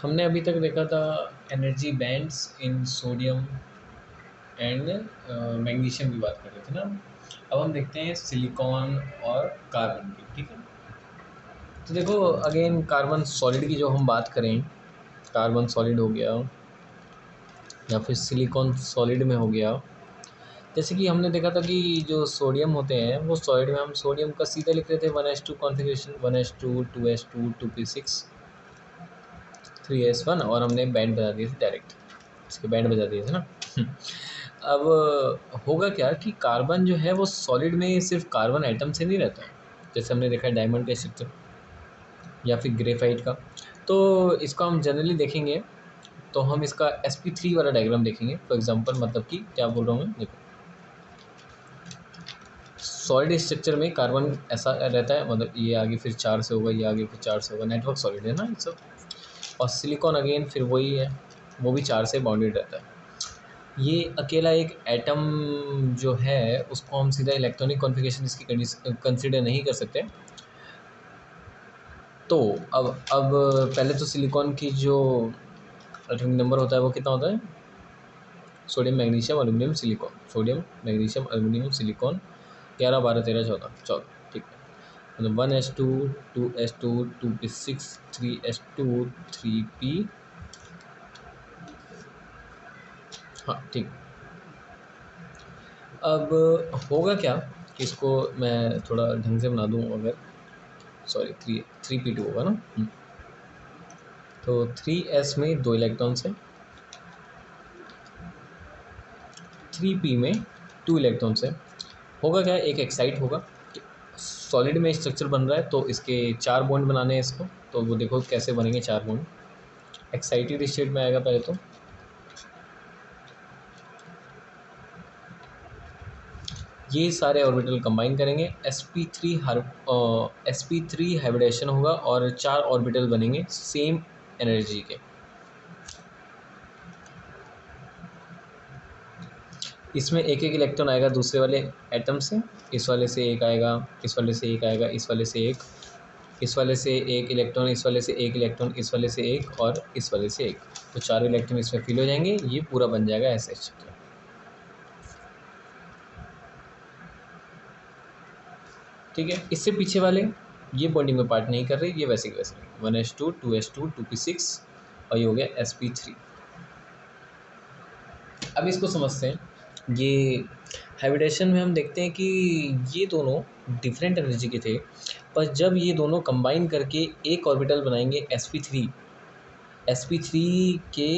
हमने अभी तक देखा था energy bands in sodium and magnesium की बात कर रहे थे ना। अब हम देखते हैं सिलिकॉन और कार्बन की, ठीक है। तो देखो अगेन कार्बन सॉलिड की जो हम बात करें, कार्बन सॉलिड हो गया या फिर सिलिकॉन सॉलिड में हो गया। जैसे कि हमने देखा था कि जो सोडियम होते हैं वो सॉलिड में हम सोडियम का सीधा लिख रहे थे 1s2 configuration, 1s2 2s2 2p6 3s1, और हमने बैंड बजा दिए थे डायरेक्ट, इसके बैंड बजा दिए थे ना। अब होगा क्या कि कार्बन जो है वो सॉलिड में सिर्फ कार्बन एटम से नहीं रहता है, जैसे हमने देखा है डायमंड का स्ट्रक्चर या फिर ग्रेफाइट का। तो इसको हम जनरली देखेंगे तो हम इसका sp3 वाला डायग्राम देखेंगे फॉर एग्जांपल। मतलब कि क्या बोल रहा हूँ मैं, देखो सॉलिड स्ट्रक्चर में कार्बन ऐसा रहता है, मतलब ये आगे फिर 4 से होगा, ये आगे फिर 4 से होगा, नेटवर्क सॉलिड है ना ये सब। और सिलिकॉन अगेन फिर वही है, वो भी 4 से बाउंडेड रहता है। ये अकेला एक एटम जो है उसको हम सीधा इलेक्ट्रॉनिक कॉन्फ़िगरेशन इसकी कंसिडर नहीं कर सकते। तो अब पहले तो सिलिकॉन की जो एटॉमिक नंबर होता है वो कितना होता है, sodium magnesium aluminium silicon, sodium magnesium aluminium silicon 11 12 13 14 14, ठीक है। मतलब 1s2 2s2 2p6 3s2 3p, हाँ ठीक। अब होगा क्या कि इसको मैं थोड़ा ढंग से बना दूँ, अगर सॉरी 3p2 होगा ना। तो 3s में 2 इलेक्ट्रॉन्स हैं, 3p में 2 इलेक्ट्रॉन्स हैं। होगा क्या, एक एक्साइट होगा, सॉलिड में स्ट्रक्चर बन रहा है तो इसके 4 बॉन्ड बनाने हैं इसको। तो वो देखो कैसे बनेंगे 4 बॉन्ड, एक्साइटेड स्टेट में आएगा पहले तो। ये सारे ऑर्बिटल कंबाइन करेंगे, sp3 हाइब्रिडेशन होगा और 4 ऑर्बिटल बनेंगे सेम एनर्जी के। इसमें एक एक इलेक्ट्रॉन आएगा दूसरे वाले एटम से, इस वाले से एक आएगा, इस वाले से एक आएगा, इस वाले से एक, इस वाले से एक इलेक्ट्रॉन, इस वाले से एक इलेक्ट्रॉन, इस वाले से एक और इस वाले से एक। तो 4 इलेक्ट्रॉन इसमें फिल हो जाएंगे, ये पूरा बन जाएगा ऐसे स्ट्रक्चर। ठीक है, इससे पीछे वाले ये बॉन्डिंग में पार्ट नहीं कर रहे, ये वैसे के वैसे 1s2 2s2 2p6 और ये हो गया sp3। अब इसको समझते हैं। ये हाइब्रिडेशन में हम देखते हैं कि ये दोनों डिफरेंट एनर्जी के थे, पर जब ये दोनों कंबाइन करके एक ऑर्बिटल बनाएंगे sp3, sp3 के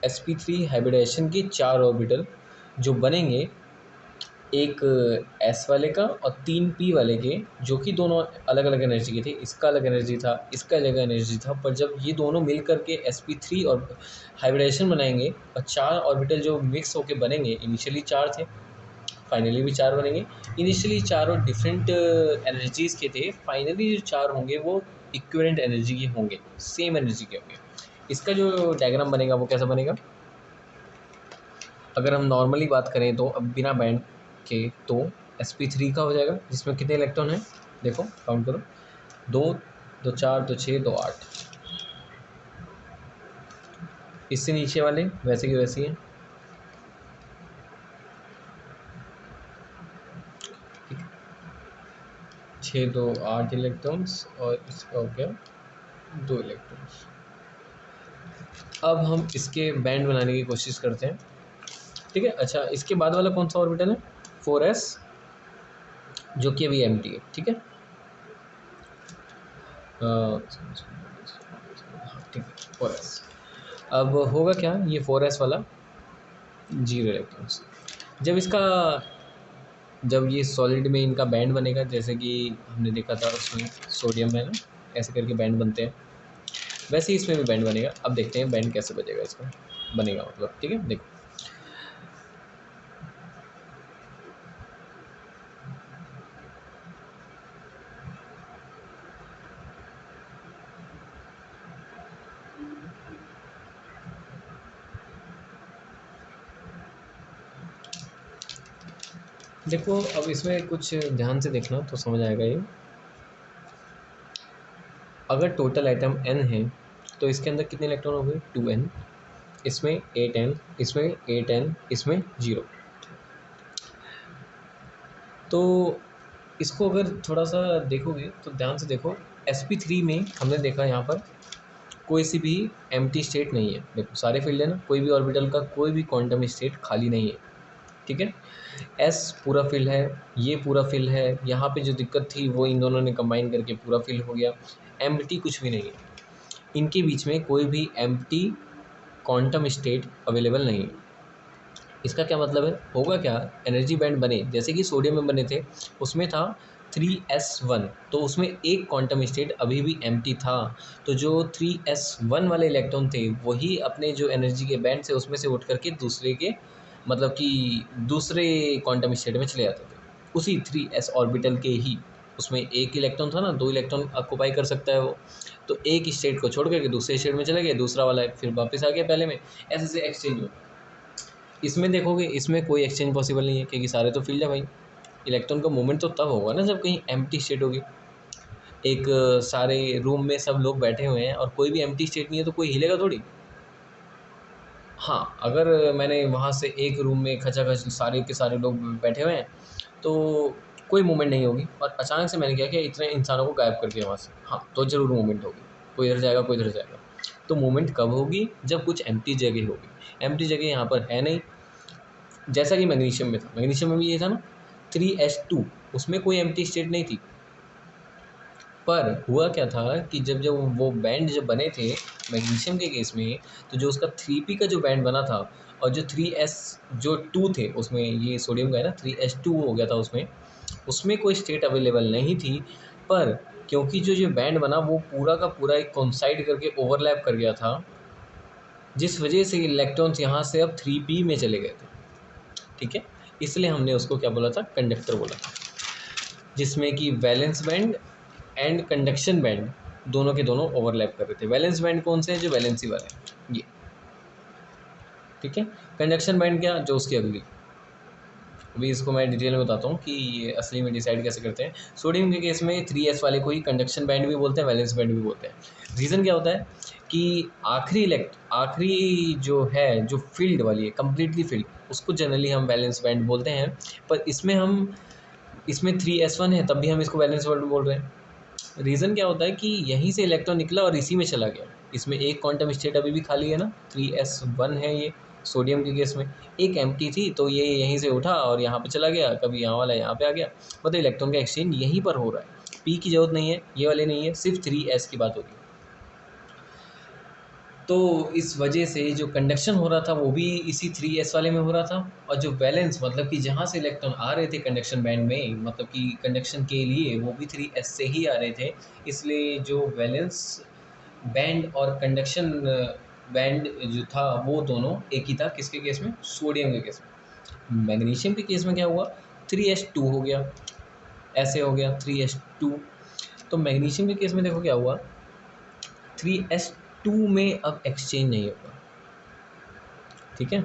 sp3 हाइब्रिडेशन के 4 ऑर्बिटल जो बनेंगे, एक एस वाले का और 3 पी वाले के, जो कि दोनों अलग अलग एनर्जी के थे। इसका अलग एनर्जी था, इसका अलग एनर्जी था, पर जब ये दोनों मिल करके sp3 और हाइब्रिडेशन बनाएंगे और 4 ऑर्बिटल जो मिक्स होके बनेंगे, इनिशियली 4 थे, फाइनली भी 4 बनेंगे। इनिशियली चारों डिफरेंट एनर्जीज़ के थे, फाइनली जो 4 होंगे वो इक्विवेलेंट एनर्जी के होंगे, सेम एनर्जी के होंगे। इसका जो डायग्राम बनेगा वो कैसा बनेगा, अगर हम नॉर्मली बात करें तो अब बिना बैंड के, तो sp3 का हो जाएगा, जिसमें कितने इलेक्ट्रॉन हैं, देखो काउंट करो, 2 2 4 2 6 2 8। इससे नीचे वाले वैसे के वैसे ही हैं, ठीक है। 6 2 8 इलेक्ट्रॉन्स और इसका हो गया 2 इलेक्ट्रॉन्स। अब हम इसके बैंड बनाने की कोशिश करते हैं, ठीक है। अच्छा, इसके बाद वाला कौन सा ऑर्बिटल है, 4s, जो कि अभी एम्प्टी है, ठीक है। ठीक है 4s। अब होगा क्या, ये 4s वाला 0 इलेक्ट्रॉन्स। जब इसका जब ये सॉलिड में इनका बैंड बनेगा, जैसे कि हमने देखा था उसमें सोडियम है ना, ऐसे करके बैंड बनते हैं, वैसे ही इसमें भी बैंड बनेगा। अब देखते हैं बैंड कैसे बजेगा, इसका बनेगा मतलब, ठीक है। देखो देखो अब इसमें कुछ ध्यान से देखना तो समझ आएगा ये। अगर टोटल आइटम n है तो इसके अंदर कितने इलेक्ट्रॉन हो गए 2n, इसमें 8n, इसमें 8n, इसमें 0। तो इसको अगर थोड़ा सा देखोगे तो ध्यान से देखो, sp3 में हमने देखा यहाँ पर कोई सी भी एम्प्टी स्टेट नहीं है। देखो सारे फील्ड है ना, कोई भी ऑर्बिटल का कोई भी क्वांटम स्टेट खाली नहीं है, ठीक है। एस पूरा फिल है, ये पूरा फिल है, यहाँ पे जो दिक्कत थी वो इन दोनों ने कंबाइन करके पूरा फिल हो गया। एम्प्टी कुछ भी नहीं है, इनके बीच में कोई भी एम्प्टी क्वांटम स्टेट अवेलेबल नहीं है। इसका क्या मतलब है, होगा क्या, एनर्जी बैंड बने जैसे कि सोडियम में बने थे, उसमें था 3s1, तो उसमें एक क्वांटम स्टेट अभी भी एम्प्टी था। तो जो 3s1 वाले इलेक्ट्रॉन थे वही अपने जो एनर्जी के बैंड से उसमें से उठ करके दूसरे के मतलब कि दूसरे क्वांटम स्टेट में चले जाते थे, उसी 3s ऑर्बिटल के ही। उसमें एक इलेक्ट्रॉन था ना, 2 इलेक्ट्रॉन ऑक्यूपाई कर सकता है वो, तो एक स्टेट को छोड़ करके दूसरे स्टेट में चले गए, दूसरा वाला फिर वापस आ गया पहले में, ऐसे से एक्सचेंज होता है। इसमें देखोगे इसमें कोई एक्सचेंज पॉसिबल नहीं है, क्योंकि सारे तो फील्ड है भाई। इलेक्ट्रॉन का मूवमेंट तो तब होगा ना जब कहीं एम्प्टी स्टेट होगी। एक सारे रूम में सब लोग बैठे हुए हैं और कोई भी एम्प्टी स्टेट नहीं है तो कोई हिलेगा थोड़ी। हाँ, अगर मैंने वहाँ से एक रूम में खचाखच सारे के सारे लोग बैठे हुए हैं तो कोई मूवमेंट नहीं होगी, और अचानक से मैंने क्या किया, इतने इंसानों को गायब कर दिया वहाँ से, हाँ तो ज़रूर मूवमेंट होगी, कोई इधर जाएगा कोई इधर जाएगा। तो मूवमेंट कब होगी, जब कुछ एम्प्टी जगह होगी। एम्प्टी जगह यहाँ पर है नहीं, जैसा कि मैग्नीशियम में था, मैग्नीशियम में भी ये था ना 3s2, उसमें कोई एम्प्टी स्टेट नहीं थी। पर हुआ क्या था कि जब जब वो बैंड जब बने थे मैग्नीशियम के केस में, तो जो उसका 3p का जो बैंड बना था और जो 3s जो 2 थे उसमें, ये सोडियम का है ना 3s2 हो गया था उसमें, उसमें कोई स्टेट अवेलेबल नहीं थी। पर क्योंकि जो जो बैंड बना वो पूरा का पूरा एक कोइंसाइड करके ओवरलैप कर गया था, जिस वजह से इलेक्ट्रॉन्स यहाँ से अब 3p में चले गए थे, ठीक है। इसलिए हमने उसको क्या बोला था, कंडक्टर बोला था, जिसमें कि valence band and conduction band दोनों के दोनों ओवरलैप कर रहे थे। वैलेंस बैंड कौन से हैं, जो वैलेंसी वाले हैं ये, ठीक है। कंडक्शन बैंड क्या, जो उसकी अगली, अभी इसको मैं डिटेल में बताता हूँ कि ये असली में डिसाइड कैसे करते हैं। सोडियम के केस में 3s वाले को ही कंडक्शन बैंड भी बोलते हैं, वैलेंस बैंड भी बोलते हैं। रीज़न क्या होता है कि आखिरी जो है, जो फील्ड वाली है कम्प्लीटली फील्ड, उसको जनरली हम वैलेंस बैंड बोलते हैं। पर इसमें 3s1 है तब भी हम इसको वैलेंस बैंड बोल रहे हैं। रीज़न क्या होता है कि यहीं से इलेक्ट्रॉन निकला और इसी में चला गया। इसमें एक क्वांटम स्टेट अभी भी खाली है ना, 3s1 है ये सोडियम के केस में, एक एम्प्टी थी तो ये यहीं से उठा और यहाँ पे चला गया, कभी यहाँ वाला यहाँ पे आ गया, मतलब इलेक्ट्रॉन का एक्सचेंज यहीं पर हो रहा है। पी की ज़रूरत नहीं है, ये वाले नहीं है, सिर्फ 3s की बात होगी। तो इस वजह से जो कंडक्शन हो रहा था वो भी इसी 3s वाले में हो रहा था, और जो वैलेंस मतलब कि जहाँ से इलेक्ट्रॉन आ रहे थे कंडक्शन बैंड में, मतलब कि कंडक्शन के लिए, वो भी 3s से ही आ रहे थे। इसलिए जो वैलेंस बैंड और कंडक्शन बैंड जो था वो दोनों एक ही था। किसके केस में, सोडियम के केस में। मैग्नीशियम के केस में क्या हुआ, 3s2 हो गया, ऐसे हो गया 3s2। तो मैग्नीशियम के केस में देखो क्या हुआ, 3s2 में अब एक्सचेंज नहीं होगा, ठीक है।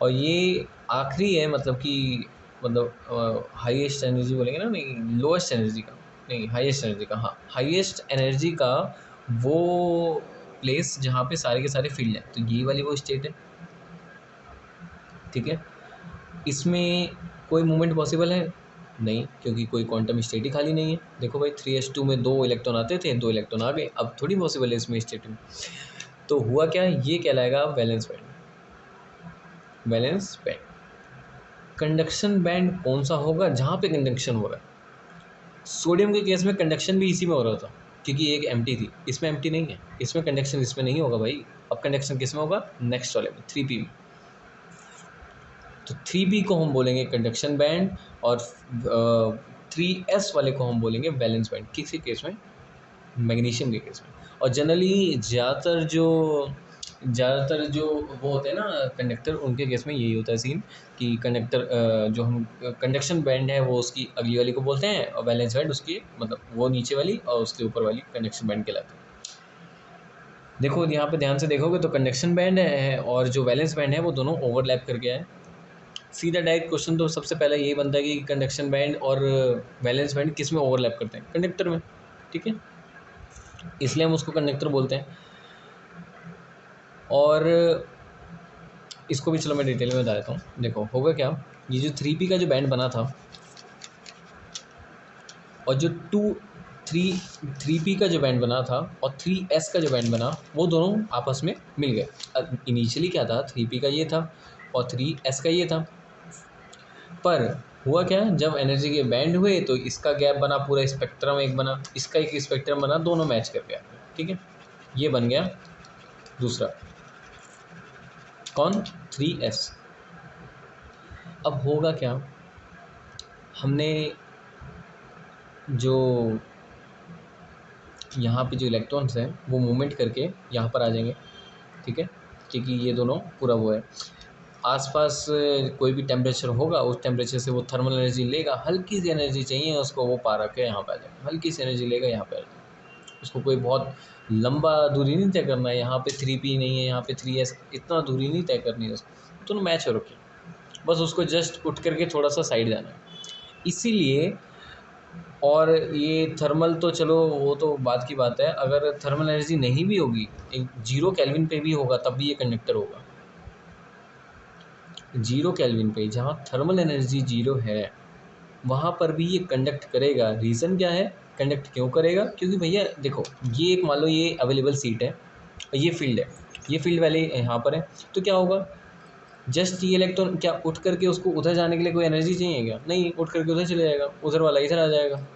और ये आखिरी है, मतलब कि मतलब हाईएस्ट एनर्जी बोलेंगे ना, नहीं लोएस्ट एनर्जी का, नहीं हाईएस्ट एनर्जी का, हाँ हाईएस्ट एनर्जी का वो प्लेस जहाँ पे सारे के सारे फील्ड हैं, तो ये वाली वो स्टेट है, ठीक है। इसमें कोई मूवमेंट पॉसिबल है नहीं, क्योंकि कोई क्वांटम स्टेट ही खाली नहीं है। देखो भाई 3s2 में 2 इलेक्ट्रॉन आते थे, 2 इलेक्ट्रॉन आ गए, अब थोड़ी पॉसिबल है इसमें स्टेट में। तो हुआ क्या, ये कहलाएगा valence band. Valence band conduction band कौन सा होगा, जहाँ पे कंडक्शन हो रहा है। सोडियम के केस में कंडक्शन भी इसी में हो रहा था, क्योंकि एक एम्प्टी थी, इसमें एम्प्टी नहीं है, इसमें कंडक्शन इसमें नहीं होगा भाई। अब कंडक्शन किस में होगा, नेक्स्ट वाले में 3p में। तो 3p को हम बोलेंगे कंडक्शन बैंड, और 3s वाले को हम बोलेंगे वैलेंस बैंड, किसी केस में, मैग्नीशियम के केस में। और जनरली ज़्यादातर जो वो होते हैं ना कंडक्टर, उनके केस में यही होता है सीन कि कंडक्टर जो हम कंडक्शन बैंड है वो उसकी अगली वाली को बोलते हैं, और वैलेंस बैंड उसकी मतलब वो नीचे वाली और उसके ऊपर वाली कंडक्शन बैंड कहलाती है। देखो यहाँ पे ध्यान से देखोगे तो कंडक्शन बैंड है और जो वैलेंस बैंड है वो दोनों ओवरलैप कर गया है। सीधा डायरेक्ट क्वेश्चन तो सबसे पहले यही बनता है कि कंडक्शन बैंड और वैलेंस बैंड किस में ओवरलैप करते हैं, कंडक्टर में, ठीक है, इसलिए हम उसको कंडक्टर बोलते हैं। और इसको भी चलो मैं डिटेल में बता देता हूँ। देखो होगा क्या, ये जो 3p का जो बैंड बना था और जो 3p का जो बैंड बना था और 3s का जो बैंड बना, वो दोनों आपस में मिल गए। इनिशियली क्या था, 3p का ये था और 3s का ये था, पर हुआ क्या, जब एनर्जी के बैंड हुए तो इसका गैप बना, पूरा स्पेक्ट्रम एक बना, इसका एक स्पेक्ट्रम बना, दोनों मैच कर गया। ठीक है, ये बन गया दूसरा, कौन, 3s। अब होगा क्या, हमने जो यहाँ पे जो इलेक्ट्रॉन्स हैं वो मूवमेंट करके यहाँ पर आ जाएंगे। ठीक है, क्योंकि ये दोनों पूरा वो है, आसपास कोई भी टेम्परेचर होगा उस टेम्परेचर से वो थर्मल एनर्जी लेगा, हल्की सी एनर्जी चाहिए उसको, वो पार के यहाँ पे आ जाएगा, हल्की सी एनर्जी लेगा यहाँ पे आ जाएगा। उसको कोई बहुत लंबा दूरी नहीं तय करना है, यहाँ पे 3p नहीं है, यहाँ पे 3s, इतना दूरी नहीं तय करनी है उसको, तो मैच हो रखी, बस उसको जस्ट उठ करके थोड़ा सा साइड जाना है। इसीलिए, और ये थर्मल तो चलो वो तो बात की बात है, अगर थर्मल एनर्जी नहीं भी होगी, एक 0 केल्विन पे भी होगा तब भी ये कंडक्टर होगा। 0 केल्विन पे जहाँ थर्मल एनर्जी 0 है वहाँ पर भी ये कंडक्ट करेगा। रीज़न क्या है, कंडक्ट क्यों करेगा, क्योंकि भैया देखो, ये एक मान लो ये अवेलेबल सीट है, ये फील्ड है, ये फील्ड वाले यहाँ पर है, तो क्या होगा, जस्ट ये इलेक्ट्रॉन क्या उठ करके उसको उधर जाने के लिए कोई एनर्जी चाहिए क्या, नहीं, उठ करके उधर चले जाएगा, उधर वाला इधर आ जाएगा।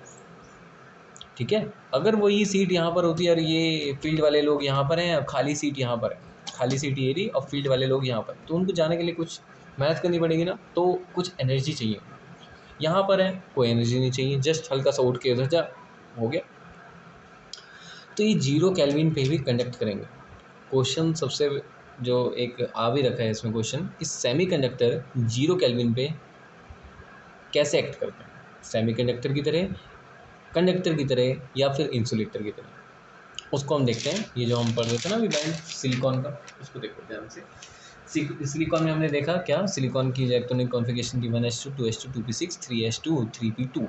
ठीक है, अगर वही सीट यहाँ पर होती है और ये फील्ड वाले लोग यहाँ पर हैं, खाली सीट यहाँ पर है, खाली सीट ये रही और फील्ड वाले लोग यहाँ पर, तो उनको जाने के लिए कुछ मेहनत करनी पड़ेगी ना, तो कुछ एनर्जी चाहिए। यहाँ पर है, कोई एनर्जी नहीं चाहिए, जस्ट हल्का सा उठ के उधर जा, हो गया। तो ये 0 केल्विन पे भी कंडक्ट करेंगे। क्वेश्चन सबसे जो एक आ भी रखा है इसमें क्वेश्चन, इस सेमीकंडक्टर 0 केल्विन पे कैसे एक्ट करते हैं, सेमीकंडक्टर की तरह, कंडक्टर की तरह, या फिर इंसुलेटर की तरह, उसको हम देखते हैं। ये जो हम पढ़ रहे थे ना अभी बैंड सिलिकॉन का, उसको देखो ध्यान से। सिलिकॉन में हमने देखा क्या, सिलिकॉन की इलेक्ट्रॉनिक कॉन्फ़िगरेशन की 1s2 2s2 2p6 3s2 3p2,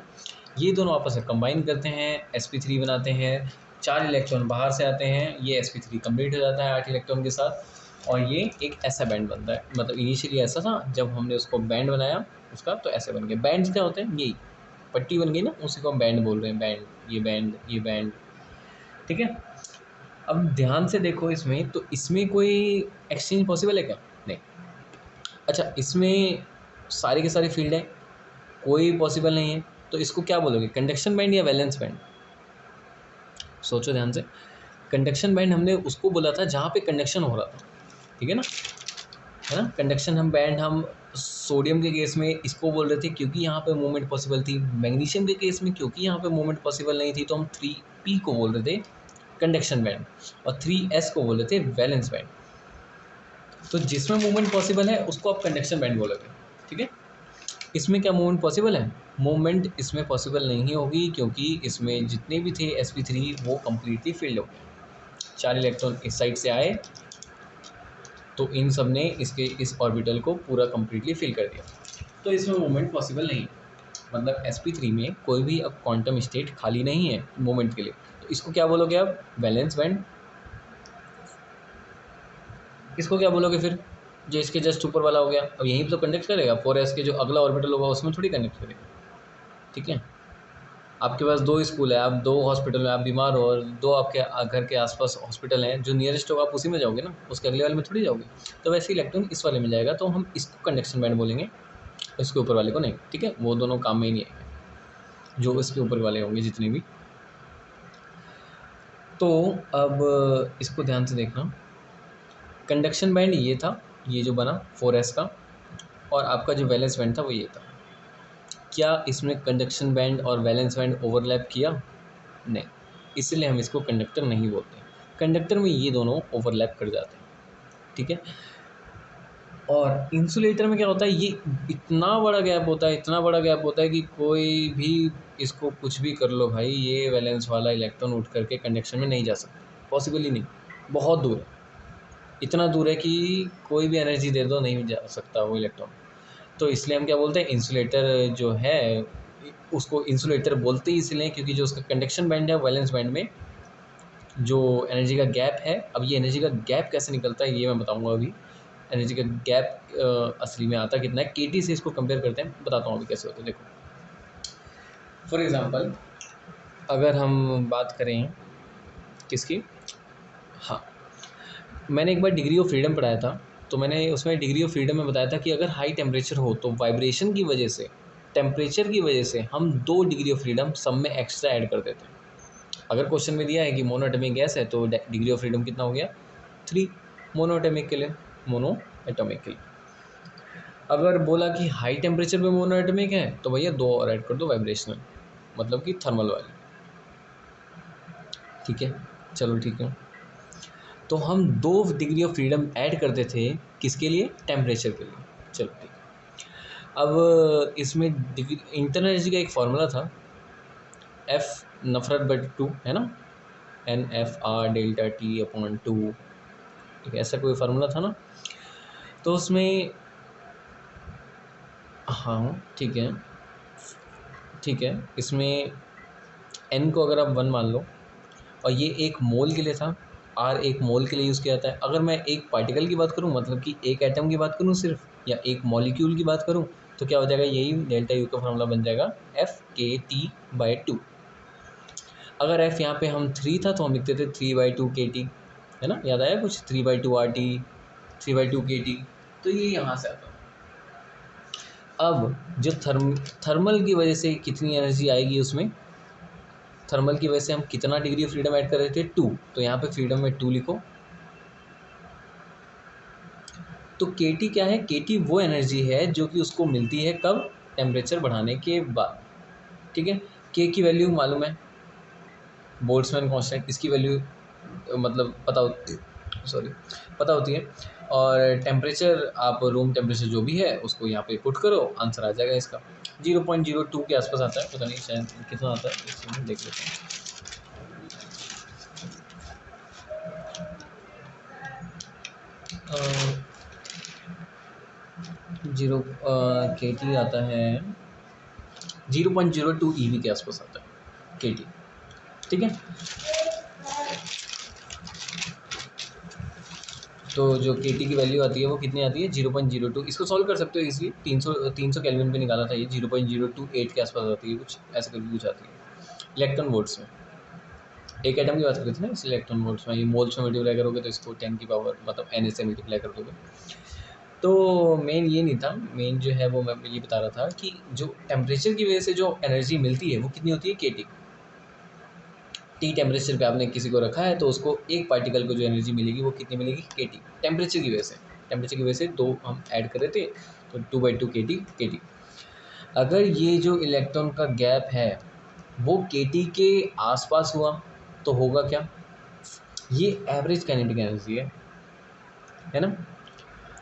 ये दोनों आपस में कंबाइन करते हैं, sp3 बनाते हैं, 4 इलेक्ट्रॉन बाहर से आते हैं, ये sp3 कंप्लीट हो जाता है 8 इलेक्ट्रॉन के साथ, और ये एक ऐसा बैंड बनता है। मतलब इनिशियली ऐसा था, जब हमने उसको बैंड बनाया उसका तो ऐसे बन गया। बैंड क्या होते हैं, यही पट्टी बन गई ना, उसी को हम बैंड बोल रहे हैं, बैंड, ये बैंड, ये बैंड। ठीक है, अब ध्यान से देखो इसमें, तो इसमें कोई एक्सचेंज पॉसिबल है क्या, नहीं। अच्छा, इसमें सारी के सारी फील्ड है, कोई पॉसिबल नहीं है, तो इसको क्या बोलोगे, कंडक्शन बैंड या वैलेंस बैंड, सोचो ध्यान से। कंडक्शन बैंड हमने उसको बोला था जहाँ पे कंडक्शन हो रहा था, ठीक है ना, कंडक्शन हम बैंड हम सोडियम के केस में इसको बोल रहे थे क्योंकि यहाँ पे मूवमेंट पॉसिबल थी, मैग्नीशियम के केस में क्योंकि यहाँ पे मूवमेंट पॉसिबल नहीं थी तो हम 3p को बोल रहे थे कंडक्शन बैंड, और 3s को बोल रहे थे वैलेंस बैंड। तो जिसमें मूवमेंट पॉसिबल है उसको आप कंडक्शन बैंड बोलोगे। ठीक है, इसमें क्या मूवमेंट पॉसिबल है, मूवमेंट इसमें पॉसिबल नहीं होगी क्योंकि इसमें जितने भी थे sp3 वो कम्प्लीटली फिल्ड हो गए, 4 इलेक्ट्रॉन इस साइड से आए तो इन सब ने इसके इस ऑर्बिटल को पूरा कम्प्लीटली फिल कर दिया, तो इसमें मूवमेंट पॉसिबल नहीं। मतलब sp3 में कोई भी अब क्वांटम स्टेट खाली नहीं है मूवमेंट के लिए, तो इसको क्या बोलोगे आप, वैलेंस बैंड। इसको क्या बोलोगे फिर, जो इसके जस्ट ऊपर वाला हो गया, अब यहीं पे तो कंडक्ट करेगा, 4s के जो अगला ऑर्बिटल होगा उसमें थोड़ी कंडक्ट करेगा। ठीक है, आपके पास 2 स्कूल है, आप 2 हॉस्पिटल में आप बीमार हो और 2 आपके घर के आसपास हॉस्पिटल हैं, जो नियरेस्ट होगा आप उसी में जाओगे ना, उसके अगले वाले में थोड़ी जाओगे। तो वैसे इलेक्ट्रॉन इस वाले में जाएगा, तो हम इसको कंडक्शन बैंड बोलेंगे, इसके ऊपर वाले को नहीं। ठीक है, वो दोनों काम में ही नहीं आएंगे जो इसके ऊपर वाले होंगे जितने भी। तो अब इसको ध्यान से देखना, कंडक्शन बैंड ये था, ये जो बना 4s का, और आपका जो वैलेंस बैंड था वो ये था। क्या इसमें कंडक्शन बैंड और वैलेंस बैंड ओवरलैप किया, नहीं, इसलिए हम इसको कंडक्टर नहीं बोलते। कंडक्टर में ये दोनों ओवरलैप कर जाते हैं। ठीक है, और इंसुलेटर में क्या होता है, ये इतना बड़ा गैप होता है, इतना बड़ा गैप होता है कि कोई भी इसको कुछ भी कर लो भाई, ये वैलेंस वाला इलेक्ट्रॉन उठ करके कंडक्शन में नहीं जा सकता, पॉसिबल ही नहीं, बहुत दूर है, इतना दूर है कि कोई भी एनर्जी दे दो नहीं जा सकता वो इलेक्ट्रॉन। तो इसलिए हम क्या बोलते हैं, इंसुलेटर जो है उसको इंसुलेटर बोलते ही इसलिए क्योंकि जो उसका कंडक्शन बैंड है वैलेंस बैंड में जो एनर्जी का गैप है, अब ये एनर्जी का गैप कैसे निकलता है ये मैं बताऊंगा अभी। एनर्जी का गैप असली में आता कितना है, केटी से इसको कंपेयर करते हैं, बताता हूँ अभी कैसे होता है। देखो फॉर एग्ज़ाम्पल अगर हम बात करें किसकी, हाँ, मैंने एक बार डिग्री ऑफ फ्रीडम पढ़ाया था, तो मैंने उसमें डिग्री ऑफ फ्रीडम में बताया था कि अगर हाई टेम्परेचर हो तो वाइब्रेशन की वजह से, टेम्परेचर की वजह से हम 2 डिग्री ऑफ फ्रीडम सब में एक्स्ट्रा ऐड कर देते हैं। अगर क्वेश्चन में दिया है कि मोनोएटॉमिक गैस है तो डिग्री ऑफ फ्रीडम कितना हो गया, 3 मोनोएटॉमिक के लिए, मोनो एटॉमिक के लिए। अगर बोला कि हाई टेम्परेचर पे मोनोएटॉमिक है तो भैया 2 और ऐड कर दो वाइब्रेशनल, मतलब कि थर्मल वाली। ठीक है, चलो ठीक है। तो हम 2 डिग्री ऑफ फ्रीडम ऐड करते थे, किसके लिए, टेम्परेचर के लिए। चलो ठीक है। अब इसमें डिग्री इंटरनल एनर्जी का एक फार्मूला था, एफ नफरत बट 2 है ना, NFR∆T/2, ठीक है, ऐसा कोई फार्मूला था ना। तो उसमें, हाँ ठीक है, ठीक है, इसमें n को अगर आप 1 मान लो, और ये एक मोल के लिए था, R एक मोल के लिए यूज़ किया जाता है। अगर मैं एक पार्टिकल की बात करूँ, मतलब कि एक एटम की बात करूँ सिर्फ, या एक मॉलिक्यूल की बात करूँ, तो क्या हो जाएगा, यही डेल्टा यू का फार्मूला बन जाएगा FKT/2। अगर F यहाँ पे हम 3 था तो हम लिखते थे 3/2 KT, है ना, याद आया कुछ, 3/2 RT, 3/2 KT, तो ये यहाँ से आता है। अब जो थर्मल की वजह से कितनी एनर्जी आएगी उसमें, थर्मल की वजह से हम कितना डिग्री ऑफ फ्रीडम ऐड कर रहे थे, 2, तो यहाँ पे फ्रीडम में 2 लिखो। तो केटी क्या है, केटी वो एनर्जी है जो कि उसको मिलती है कब, टेम्परेचर बढ़ाने के बाद। ठीक है, के की वैल्यू मालूम है, बोल्ट्जमैन कांस्टेंट, इसकी वैल्यू मतलब सॉरी पता होती है। और टेम्परेचर आप रूम टेम्परेचर जो भी है उसको यहाँ पे पुट करो, आंसर आ जाएगा इसका 0.02 के आसपास आता है, पता नहीं शायद कितना आता है, इसमें देख लेते हैं। जीरो के टी आता है 0.02 EV के आसपास आता है के टी। ठीक है, तो जो के टी की वैल्यू आती है वो कितनी आती है, 0.02। इसको सॉल्व कर सकते हो इसलिए, 300 केल्विन पे निकाला था ये, 0.028 के आसपास आती है, कुछ ऐसे करके कुछ आती है इलेक्ट्रॉन वोल्ट्स में। एक एटम की बात करी थी ना, इस इलेक्ट्रॉन वोल्ट्स में, ये मोल्स में मल्टीप्लाई करोगे तो इसको 10 की पावर मतलब NS से मल्टीप्लाई कर दोगे। तो मेन ये नहीं था, मेन जो है वो मैं ये बता रहा था कि जो टेम्परेचर की वजह से जो एनर्जी मिलती है वो कितनी होती है, KT। टी टेम्परेचर पे आपने किसी को रखा है तो उसको एक पार्टिकल को जो एनर्जी मिलेगी वो कितनी मिलेगी, KT, टेम्परेचर की वजह से। टेम्परेचर की वजह से 2 हम ऐड कर रहे थे तो 2/2 KT। अगर ये जो इलेक्ट्रॉन का गैप है वो KT के आसपास हुआ तो होगा क्या, ये एवरेज काइनेटिक एनर्जी है ना।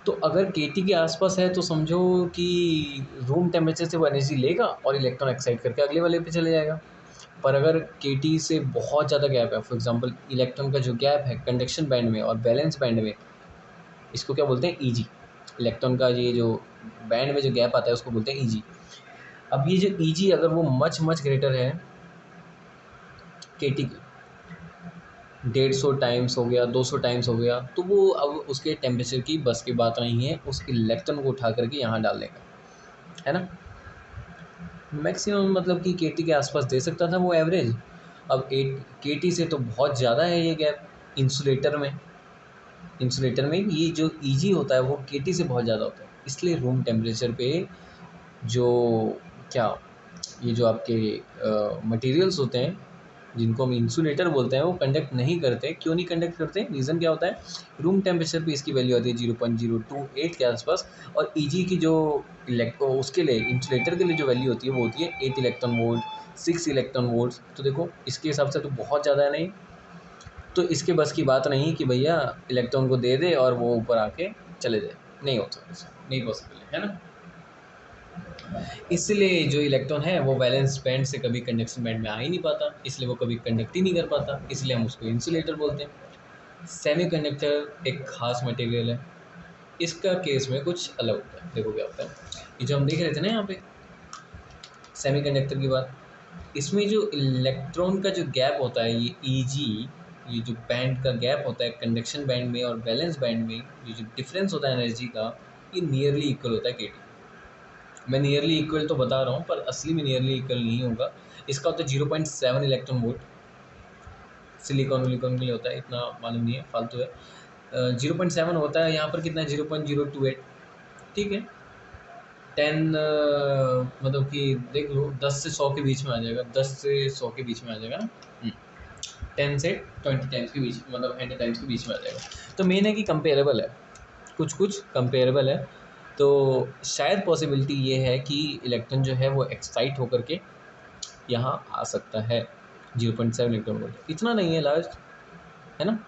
तो अगर KT के आसपास है तो समझो कि रूम टेम्परेचर से वो एनर्जी लेगा और इलेक्ट्रॉन एक्साइट करके अगले वाले पे चले जाएगा। पर अगर KT से बहुत ज़्यादा गैप है, फॉर एग्जांपल इलेक्ट्रॉन का जो गैप है कंडक्शन बैंड में और वैलेंस बैंड में, इसको क्या बोलते हैं, EG। इलेक्ट्रॉन का ये जो बैंड में जो गैप आता है उसको बोलते हैं EG। अब ये जो EG अगर वो मच मच ग्रेटर है KT की, 150 टाइम्स हो गया, 200 टाइम्स हो गया, तो वो अब उसके टेम्परेचर की बस की बात नहीं है, उस इलेक्ट्रॉन को उठा करके यहाँ डाल देगा, है ना। मैक्सिमम मतलब कि KT के आसपास दे सकता था वो एवरेज। अब KT से तो बहुत ज़्यादा है ये गैप। इंसुलेटर में ये जो EG होता है वो KT से बहुत ज़्यादा होता है, इसलिए रूम टेम्परेचर पे जो क्या, ये जो आपके मटेरियल्स होते हैं जिनको हम इंसुलेटर बोलते हैं वो कंडक्ट नहीं करते। क्यों नहीं कंडक्ट करते, रीज़न क्या होता है, रूम टेम्परेचर पे इसकी वैल्यू आती है 0.028 के आसपास, और EG की जो उसके लिए इंसुलेटर के लिए जो वैल्यू होती है वो होती है 8 इलेक्ट्रॉन वोल्ट, 6 इलेक्ट्रॉन वोल्ट। तो देखो इसके हिसाब से तो बहुत ज़्यादा है नहीं, तो इसके बस की बात नहीं कि भैया इलेक्ट्रॉन को दे दे और वो ऊपर आके चले जाए, नहीं होता, नहीं पॉसिबल है ना। इसलिए जो इलेक्ट्रॉन है वो वैलेंस बैंड से कभी कंडक्शन बैंड में आ ही नहीं पाता, इसलिए वो कभी कंडक्ट ही नहीं कर पाता, इसलिए हम उसको इंसुलेटर बोलते हैं। सेमीकंडक्टर एक खास मटेरियल है, इसका केस में कुछ अलग होता है। देखो क्या होता है, ये जो हम देख रहे थे ना यहाँ पे सेमीकंडक्टर की बात, इसमें जो इलेक्ट्रॉन का जो गैप होता है ये EG, ये जो बैंड का गैप होता है कंडक्शन बैंड में और वैलेंस बैंड में, ये जो डिफरेंस होता है एनर्जी का, ये नियरली इक्वल होता है kT। मैं नियरली इक्वल तो बता रहा हूँ पर असली में नियरली इक्वल नहीं होगा। इसका होता है 0.7 इलेक्ट्रॉन वोल्ट। सिलिकॉन विलिकॉन के लिए होता है, इतना मालूम नहीं है, फालतू है। 0.7 होता है, यहाँ पर कितना है 0.028। ठीक है, 10 मतलब कि देख लो 10 से 100 के बीच में आ जाएगा, 10 से 100 के बीच में आ जाएगा ना, 10 से 20 टाइम्स के बीच, मतलब 100 टाइम्स के बीच में आ जाएगा। तो मेन है कि कंपेरेबल है, कुछ कुछ कंपेरेबल है। तो शायद पॉसिबिलिटी ये है कि इलेक्ट्रॉन जो है वो एक्साइट होकर के यहाँ आ सकता है। 0.7 इलेक्ट्रॉन वोल्ट इतना नहीं है लार्ज, है ना।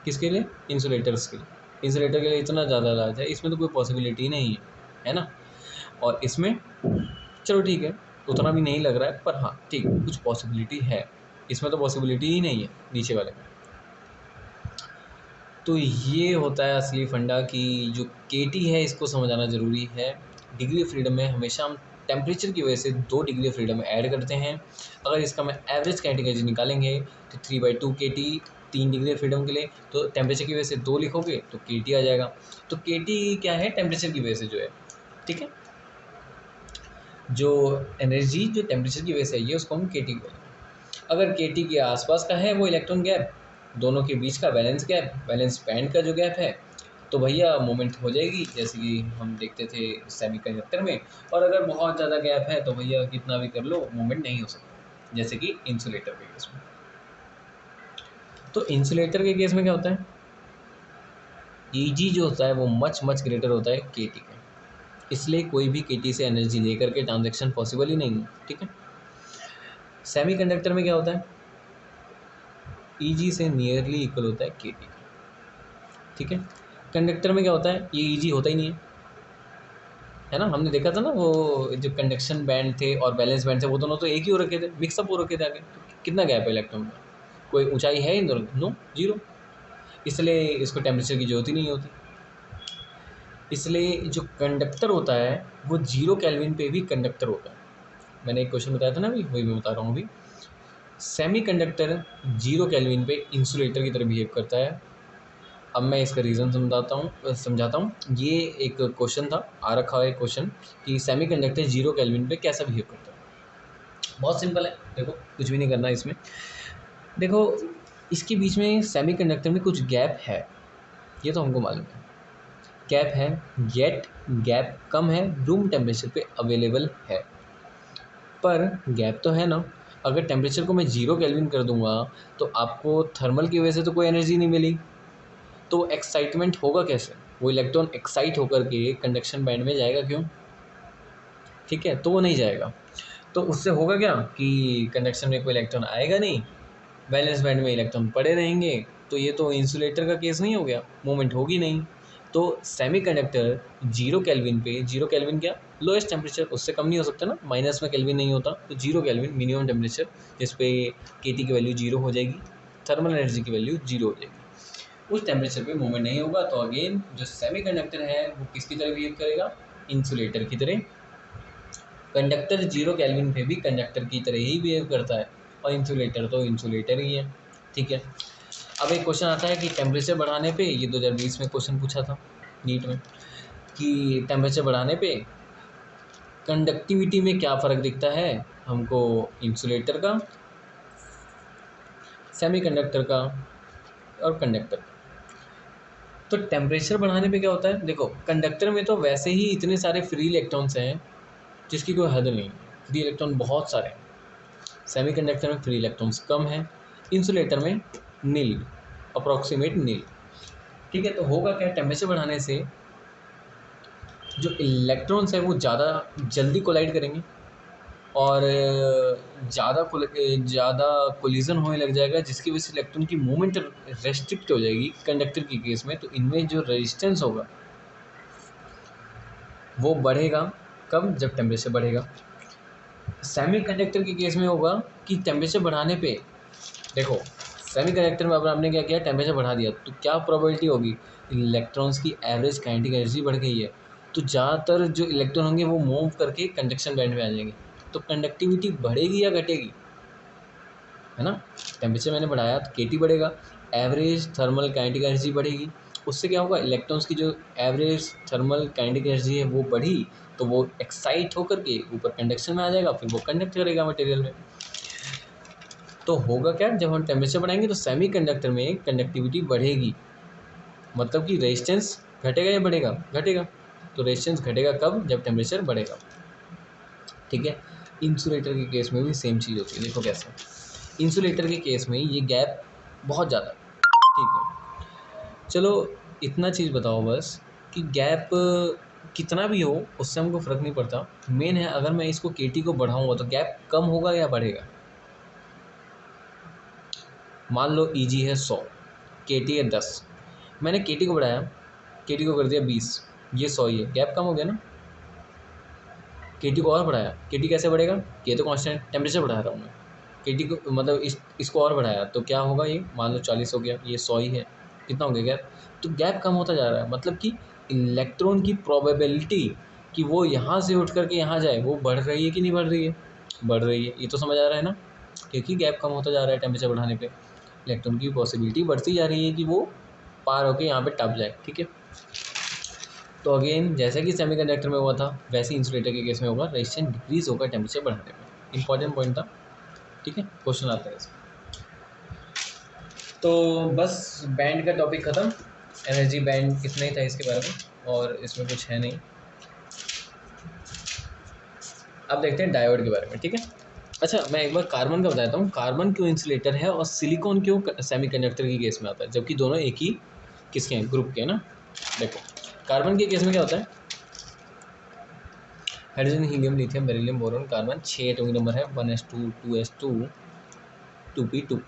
किसके लिए? इंसुलेटर्स के लिए। इंसुलेटर के लिए इतना ज़्यादा लार्ज है, इसमें तो कोई पॉसिबिलिटी नहीं है ना। और इसमें चलो ठीक है, उतना भी नहीं लग रहा है, पर हाँ ठीक, कुछ पॉसिबिलिटी है। इसमें तो पॉसिबिलिटी ही नहीं है नीचे वाले में। तो ये होता है असली फंडा कि जो केटी है इसको समझ आना ज़रूरी है। डिग्री ऑफ फ्रीडम में हमेशा हम टेम्परेचर की वजह से 2 डिग्री ऑफ फ्रीडम ऐड करते हैं। अगर इसका मैं एवरेज काइनेटिक एनर्जी निकालेंगे तो 3/2 केटी 3 डिग्री ऑफ फ्रीडम के लिए, तो टेम्परेचर की वजह से 2 लिखोगे तो केटी आ जाएगा। तो केटी क्या है? टेम्परेचर की वजह से जो है, ठीक है, जो एनर्जी जो टेम्परेचर की वजह से है उसको हम केटी बोलेंगे। अगर केटी के आसपास का है वो इलेक्ट्रॉन गैप, दोनों के बीच का वैलेंस गैप, वैलेंस बैंड का जो गैप है, तो भैया मोमेंट हो जाएगी, जैसे कि हम देखते थे सेमीकंडक्टर में। और अगर बहुत ज़्यादा गैप है तो भैया कितना भी कर लो मोमेंट नहीं हो सकता, जैसे कि इंसुलेटर के केस में। तो इंसुलेटर के केस में क्या होता है? ईजी जो होता है वो मच मच ग्रेटर होता है केटी के, इसलिए कोई भी केटी से एनर्जी लेकर के ट्रांजेक्शन पॉसिबल ही नहीं है, ठीक है। सेमीकंडक्टर में क्या होता है? ईजी से नियरली इक्वल होता है केटी, ठीक है। कंडक्टर में क्या होता है? ये ईजी होता ही नहीं है ना। हमने देखा था ना वो जो कंडक्शन बैंड थे और बैलेंस बैंड थे वो दोनों तो एक ही हो रखे थे, मिक्सअप हो रखे थे आगे। तो कितना गैप है इलेक्ट्रॉन में? कोई ऊंचाई है इन दोनों? No, zero. इसलिए इसको टेम्परेचर की जरूरत ही नहीं होती। इसलिए जो कंडक्टर होता है वो 0 केल्विन पे भी कंडक्टर होता है। मैंने एक क्वेश्चन बताया था ना अभी, वही मैं बता रहा हूँ अभी। सेमी कंडक्टर 0 केल्विन पे इंसुलेटर की तरह बिहेव करता है। अब मैं इसका रीज़न समझाता हूँ। ये एक क्वेश्चन था, आ रखा है क्वेश्चन कि सेमीकंडक्टर 0 केल्विन पे कैसा बिहेव करता है। बहुत सिंपल है, देखो कुछ भी नहीं करना इसमें। देखो इसके बीच में सेमीकंडक्टर में कुछ गैप है, ये तो हमको मालूम है, गैप है, येट गैप कम है, रूम टेम्परेचर पे अवेलेबल है। पर गैप तो है ना। अगर टेम्परेचर को मैं 0 केल्विन कर दूंगा तो आपको थर्मल की वजह से तो कोई एनर्जी नहीं मिली, तो एक्साइटमेंट होगा कैसे? वो इलेक्ट्रॉन एक्साइट होकर के कंडक्शन बैंड में जाएगा क्यों? ठीक है, तो वो नहीं जाएगा। तो उससे होगा क्या कि कंडक्शन में कोई इलेक्ट्रॉन आएगा नहीं, वैलेंस बैंड में इलेक्ट्रॉन पड़े रहेंगे। तो ये तो इंसुलेटर का केस नहीं हो गया, मूवमेंट होगी नहीं। तो सेमीकंडक्टर 0 केल्विन पे, 0 केल्विन क्या? लोएस्ट टेम्परेचर, उससे कम नहीं हो सकता ना, माइनस में केल्विन नहीं होता। तो 0 केल्विन मिनिमम टेम्परेचर, जिस पे केटी की वैल्यू 0 हो जाएगी, थर्मल एनर्जी की वैल्यू 0 हो जाएगी। उस टेम्परेचर पे मूवमेंट नहीं होगा। तो अगेन जो सेमीकंडक्टर है वो किसकी तरह बिहेव करेगा? इंसुलेटर की तरह। कंडक्टर 0 केल्विन पे भी कंडक्टर की तरह ही बिहेव करता है, और इंसुलेटर तो इंसुलेटर ही है, ठीक है। अब एक क्वेश्चन आता है कि टेम्परेचर बढ़ाने पे, ये 2020 में क्वेश्चन पूछा था नीट में, कि टेम्परेचर बढ़ाने पे कंडक्टिविटी में क्या फ़र्क दिखता है हमको, इंसुलेटर का, सेमीकंडक्टर का और कंडक्टर का। तो टेम्परेचर बढ़ाने पे क्या होता है? देखो कंडक्टर में तो वैसे ही इतने सारे फ्री इलेक्ट्रॉन्स हैं जिसकी कोई हद नहीं है, फ्री इलेक्ट्रॉन बहुत सारे हैं। सेमीकंडक्टर में फ्री इलेक्ट्रॉन्स कम हैं, इंसुलेटर में नील, अप्रॉक्सीमेट नील, ठीक है। तो होगा क्या? टेम्परेचर बढ़ाने से जो इलेक्ट्रॉन्स हैं वो ज़्यादा जल्दी कोलाइड करेंगे और ज़्यादा कोलिजन होने लग जाएगा, जिसकी वजह से इलेक्ट्रॉन की मूवमेंट रेस्ट्रिक्ट हो जाएगी कंडक्टर की केस में। तो इनमें जो रेजिस्टेंस होगा वो बढ़ेगा। कब? जब टेम्परेचर बढ़ेगा। सेमीकंडक्टर के केस में होगा कि टेम्परेचर बढ़ाने पे, देखो सेमीकंडक्टर में अब आपने क्या किया? टेम्परेचर बढ़ा दिया, तो क्या प्रोबेबिलिटी होगी? इलेक्ट्रॉन्स की एवरेज काइनेटिक एनर्जी बढ़ गई है, तो ज़्यादातर जो इलेक्ट्रॉन होंगे वो मूव करके कंडक्शन बैंड में आ जाएंगे। तो कंडक्टिविटी बढ़ेगी या घटेगी? है ना। टेम्परेचर मैंने बढ़ाया तो केटी बढ़ेगा, एवरेज थर्मल काइनेटिक एनर्जी बढ़ेगी। उससे क्या होगा, इलेक्ट्रॉन्स की जो एवरेज थर्मल काइनेटिक एनर्जी है वो बढ़ी, तो वो एक्साइट होकर के ऊपर कंडक्शन में आ जाएगा, फिर वो कंडक्ट करेगा मटेरियल में। तो होगा क्या, जब हम टेम्परेचर बढ़ाएंगे तो सेमीकंडक्टर में कंडक्टिविटी बढ़ेगी, मतलब कि रेजिस्टेंस घटेगा या बढ़ेगा, घटेगा। तो रेजिस्टेंस घटेगा कब, जब टेम्परेचर बढ़ेगा। ठीक है। इंसुलेटर के केस में भी सेम चीज़ होती है, देखो कैसे। इंसुलेटर के केस में ये गैप बहुत ज़्यादा, ठीक है। चलो इतना चीज़ बताओ बस कि गैप कितना भी हो उससे हमको फ़र्क नहीं पड़ता, मेन है अगर मैं इसको केटी को बढ़ाऊंगा तो गैप कम होगा या बढ़ेगा। मान लो ईजी है 100, केटी है 10, मैंने केटी को बढ़ाया, केटी को कर दिया 20, ये 100 ही है, गैप कम हो गया ना। केटी को और बढ़ाया, केटी कैसे बढ़ेगा, ये तो कांस्टेंट टेम्परेचर बढ़ा रहा हूँ मैं, केटी को मतलब इसको और बढ़ाया तो क्या होगा, ये मान लो 40 हो गया, ये 100 ही है, कितना हो गया गैप, तो गैप कम होता जा रहा है, मतलब कि इलेक्ट्रॉन की प्रोबेबिलिटी कि वो यहाँ से उठ करके यहाँ जाए वो बढ़ रही है कि नहीं बढ़ रही है, बढ़ रही है, ये तो समझ आ रहा है ना। क्योंकि गैप कम होता जा रहा है टेम्परेचर बढ़ाने पे, इलेक्ट्रॉन की पॉसिबिलिटी बढ़ती जा रही है कि वो पार होकर यहाँ पे टप जाए। ठीक है। तो अगेन जैसे कि सेमीकंडक्टर में हुआ था वैसे इंसुलेटर के केस में होगा, रेजिस्टेंस डिक्रीज होगा टेम्परेचर बढ़ाने में। इंपॉर्टेंट पॉइंट था। ठीक है, क्वेश्चन आता है इसमें। तो बस बैंड का टॉपिक ख़त्म, एनर्जी बैंड इतना ही था इसके बारे में, और इसमें कुछ है नहीं। अब देखते हैं डायोड के बारे में। ठीक है। अच्छा मैं एक बार कार्बन का बताता हूँ, कार्बन क्यों इंसुलेटर है और सिलिकॉन क्यों सेमीकंडक्टर के केस में आता है, जबकि दोनों एक ही किसके हैं, ग्रुप के हैं ना। देखो कार्बन के केस में क्या होता है, hydrogen helium lithium beryllium boron carbon 6 atomic number है, 1s2 2s2 2p2।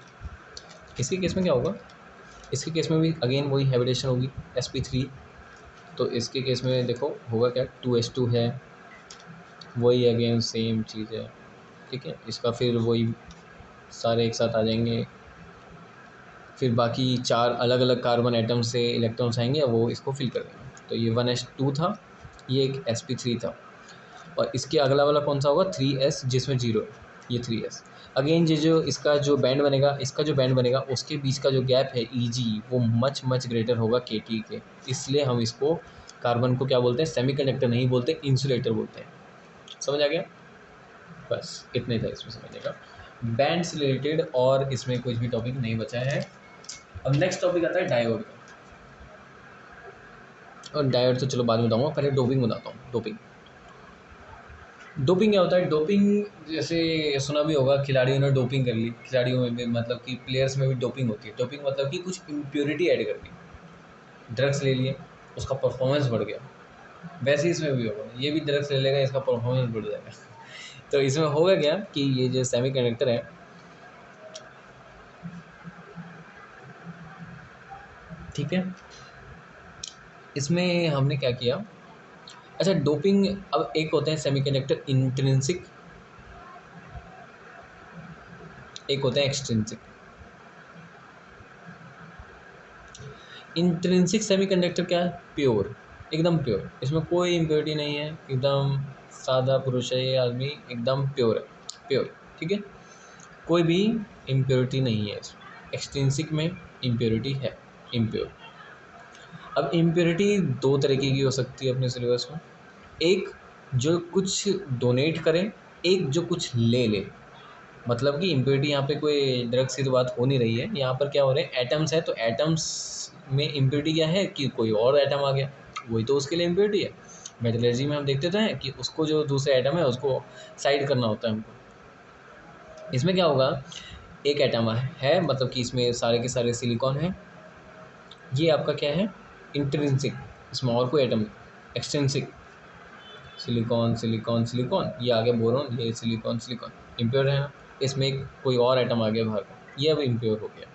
इसके केस में क्या होगा, इसके केस में भी अगेन वही हैबिटेशन होगी sp3। तो इसके केस में देखो होगा क्या, 2s2 है, वही अगेन सेम चीज़ है। ठीक है, इसका फिर वही सारे एक साथ आ जाएंगे, फिर बाकी 4 अलग अलग कार्बन एटम से इलेक्ट्रॉन्स आएंगे वो इसको फिल कर देंगे। तो ये 1s2 था, ये एक sp3 था, और इसके अगला वाला कौन सा होगा 3s, जिसमें 0 है, ये 3s। अगेन ये जो इसका जो बैंड बनेगा, इसका जो बैंड बनेगा उसके बीच का जो गैप है Eg वो मच मच ग्रेटर होगा Kt के, इसलिए हम इसको कार्बन को क्या बोलते हैं, सेमीकंडक्टर नहीं बोलते, इंसुलेटर बोलते हैं। समझ आ गया, बस इतने था इसमें समझने का बैंड से रिलेटेड, और इसमें कुछ भी टॉपिक नहीं बचा है। अब नेक्स्ट टॉपिक आता है डायोड का, और डायोड तो चलो बाद में बताऊँगा, पहले डोपिंग बताता हूँ। डोपिंग क्या होता है, डोपिंग जैसे सुना भी होगा, खिलाड़ियों ने डोपिंग कर ली, खिलाड़ियों में भी मतलब कि प्लेयर्स में भी डोपिंग होती है। डोपिंग मतलब कि कुछ इम्प्योरिटी ऐड कर दी, ड्रग्स ले लिए, उसका परफॉर्मेंस बढ़ गया, वैसे ही इसमें भी होगा, ये भी ड्रग्स ले लेगा, इसका परफॉर्मेंस बढ़ जाएगा। तो इसमें होगा क्या कि ये जो सेमीकंडक्टर है, ठीक है, इसमें हमने क्या किया। अच्छा डोपिंग, अब एक होते हैं सेमीकंडक्टर इंट्रिंसिक, एक होते हैं एक्सट्रिंसिक। इंट्रिंसिक सेमीकंडक्टर क्या है, प्योर, एकदम प्योर, इसमें कोई इम्प्योरिटी नहीं है, एकदम सादा पुरुष है ये आदमी, एकदम प्योर है, प्योर। ठीक है, कोई भी इम्प्योरिटी नहीं है इसमें। एक्सट्रिंसिक में इम्प्योरिटी है, इम्प्योर। अब इम्प्योरिटी दो तरीके की हो सकती है अपने सिलेबस में, एक जो कुछ डोनेट करे, एक जो कुछ ले ले। मतलब कि इम्प्योरिटी यहाँ पे कोई ड्रग्स की तो बात हो नहीं रही है, यहाँ पर क्या हो रहे हैं, एटम्स है, तो एटम्स में इम्प्योरिटी क्या है कि कोई और एटम आ गया, वही तो उसके लिए इम्प्योरिटी है। मेटलर्जी में हम देखते तो हैं कि उसको जो दूसरे एटम है उसको साइड करना होता है हमको। इसमें क्या होगा, एक एटम है, मतलब कि इसमें सारे के सारे सिलिकॉन है, ये आपका क्या है इंट्रिंसिक, इसमें और कोई एटम नहीं। एक्सट्रिंसिक सिलिकॉन सिलिकॉन सिलिकॉन, ये आ गया बोरॉन, ये सिलिकॉन सिलिकॉन, इम्प्योर है ना। इसमें एक कोई और एटम आ गया बाहर का, ये अब इम्प्योर हो गया।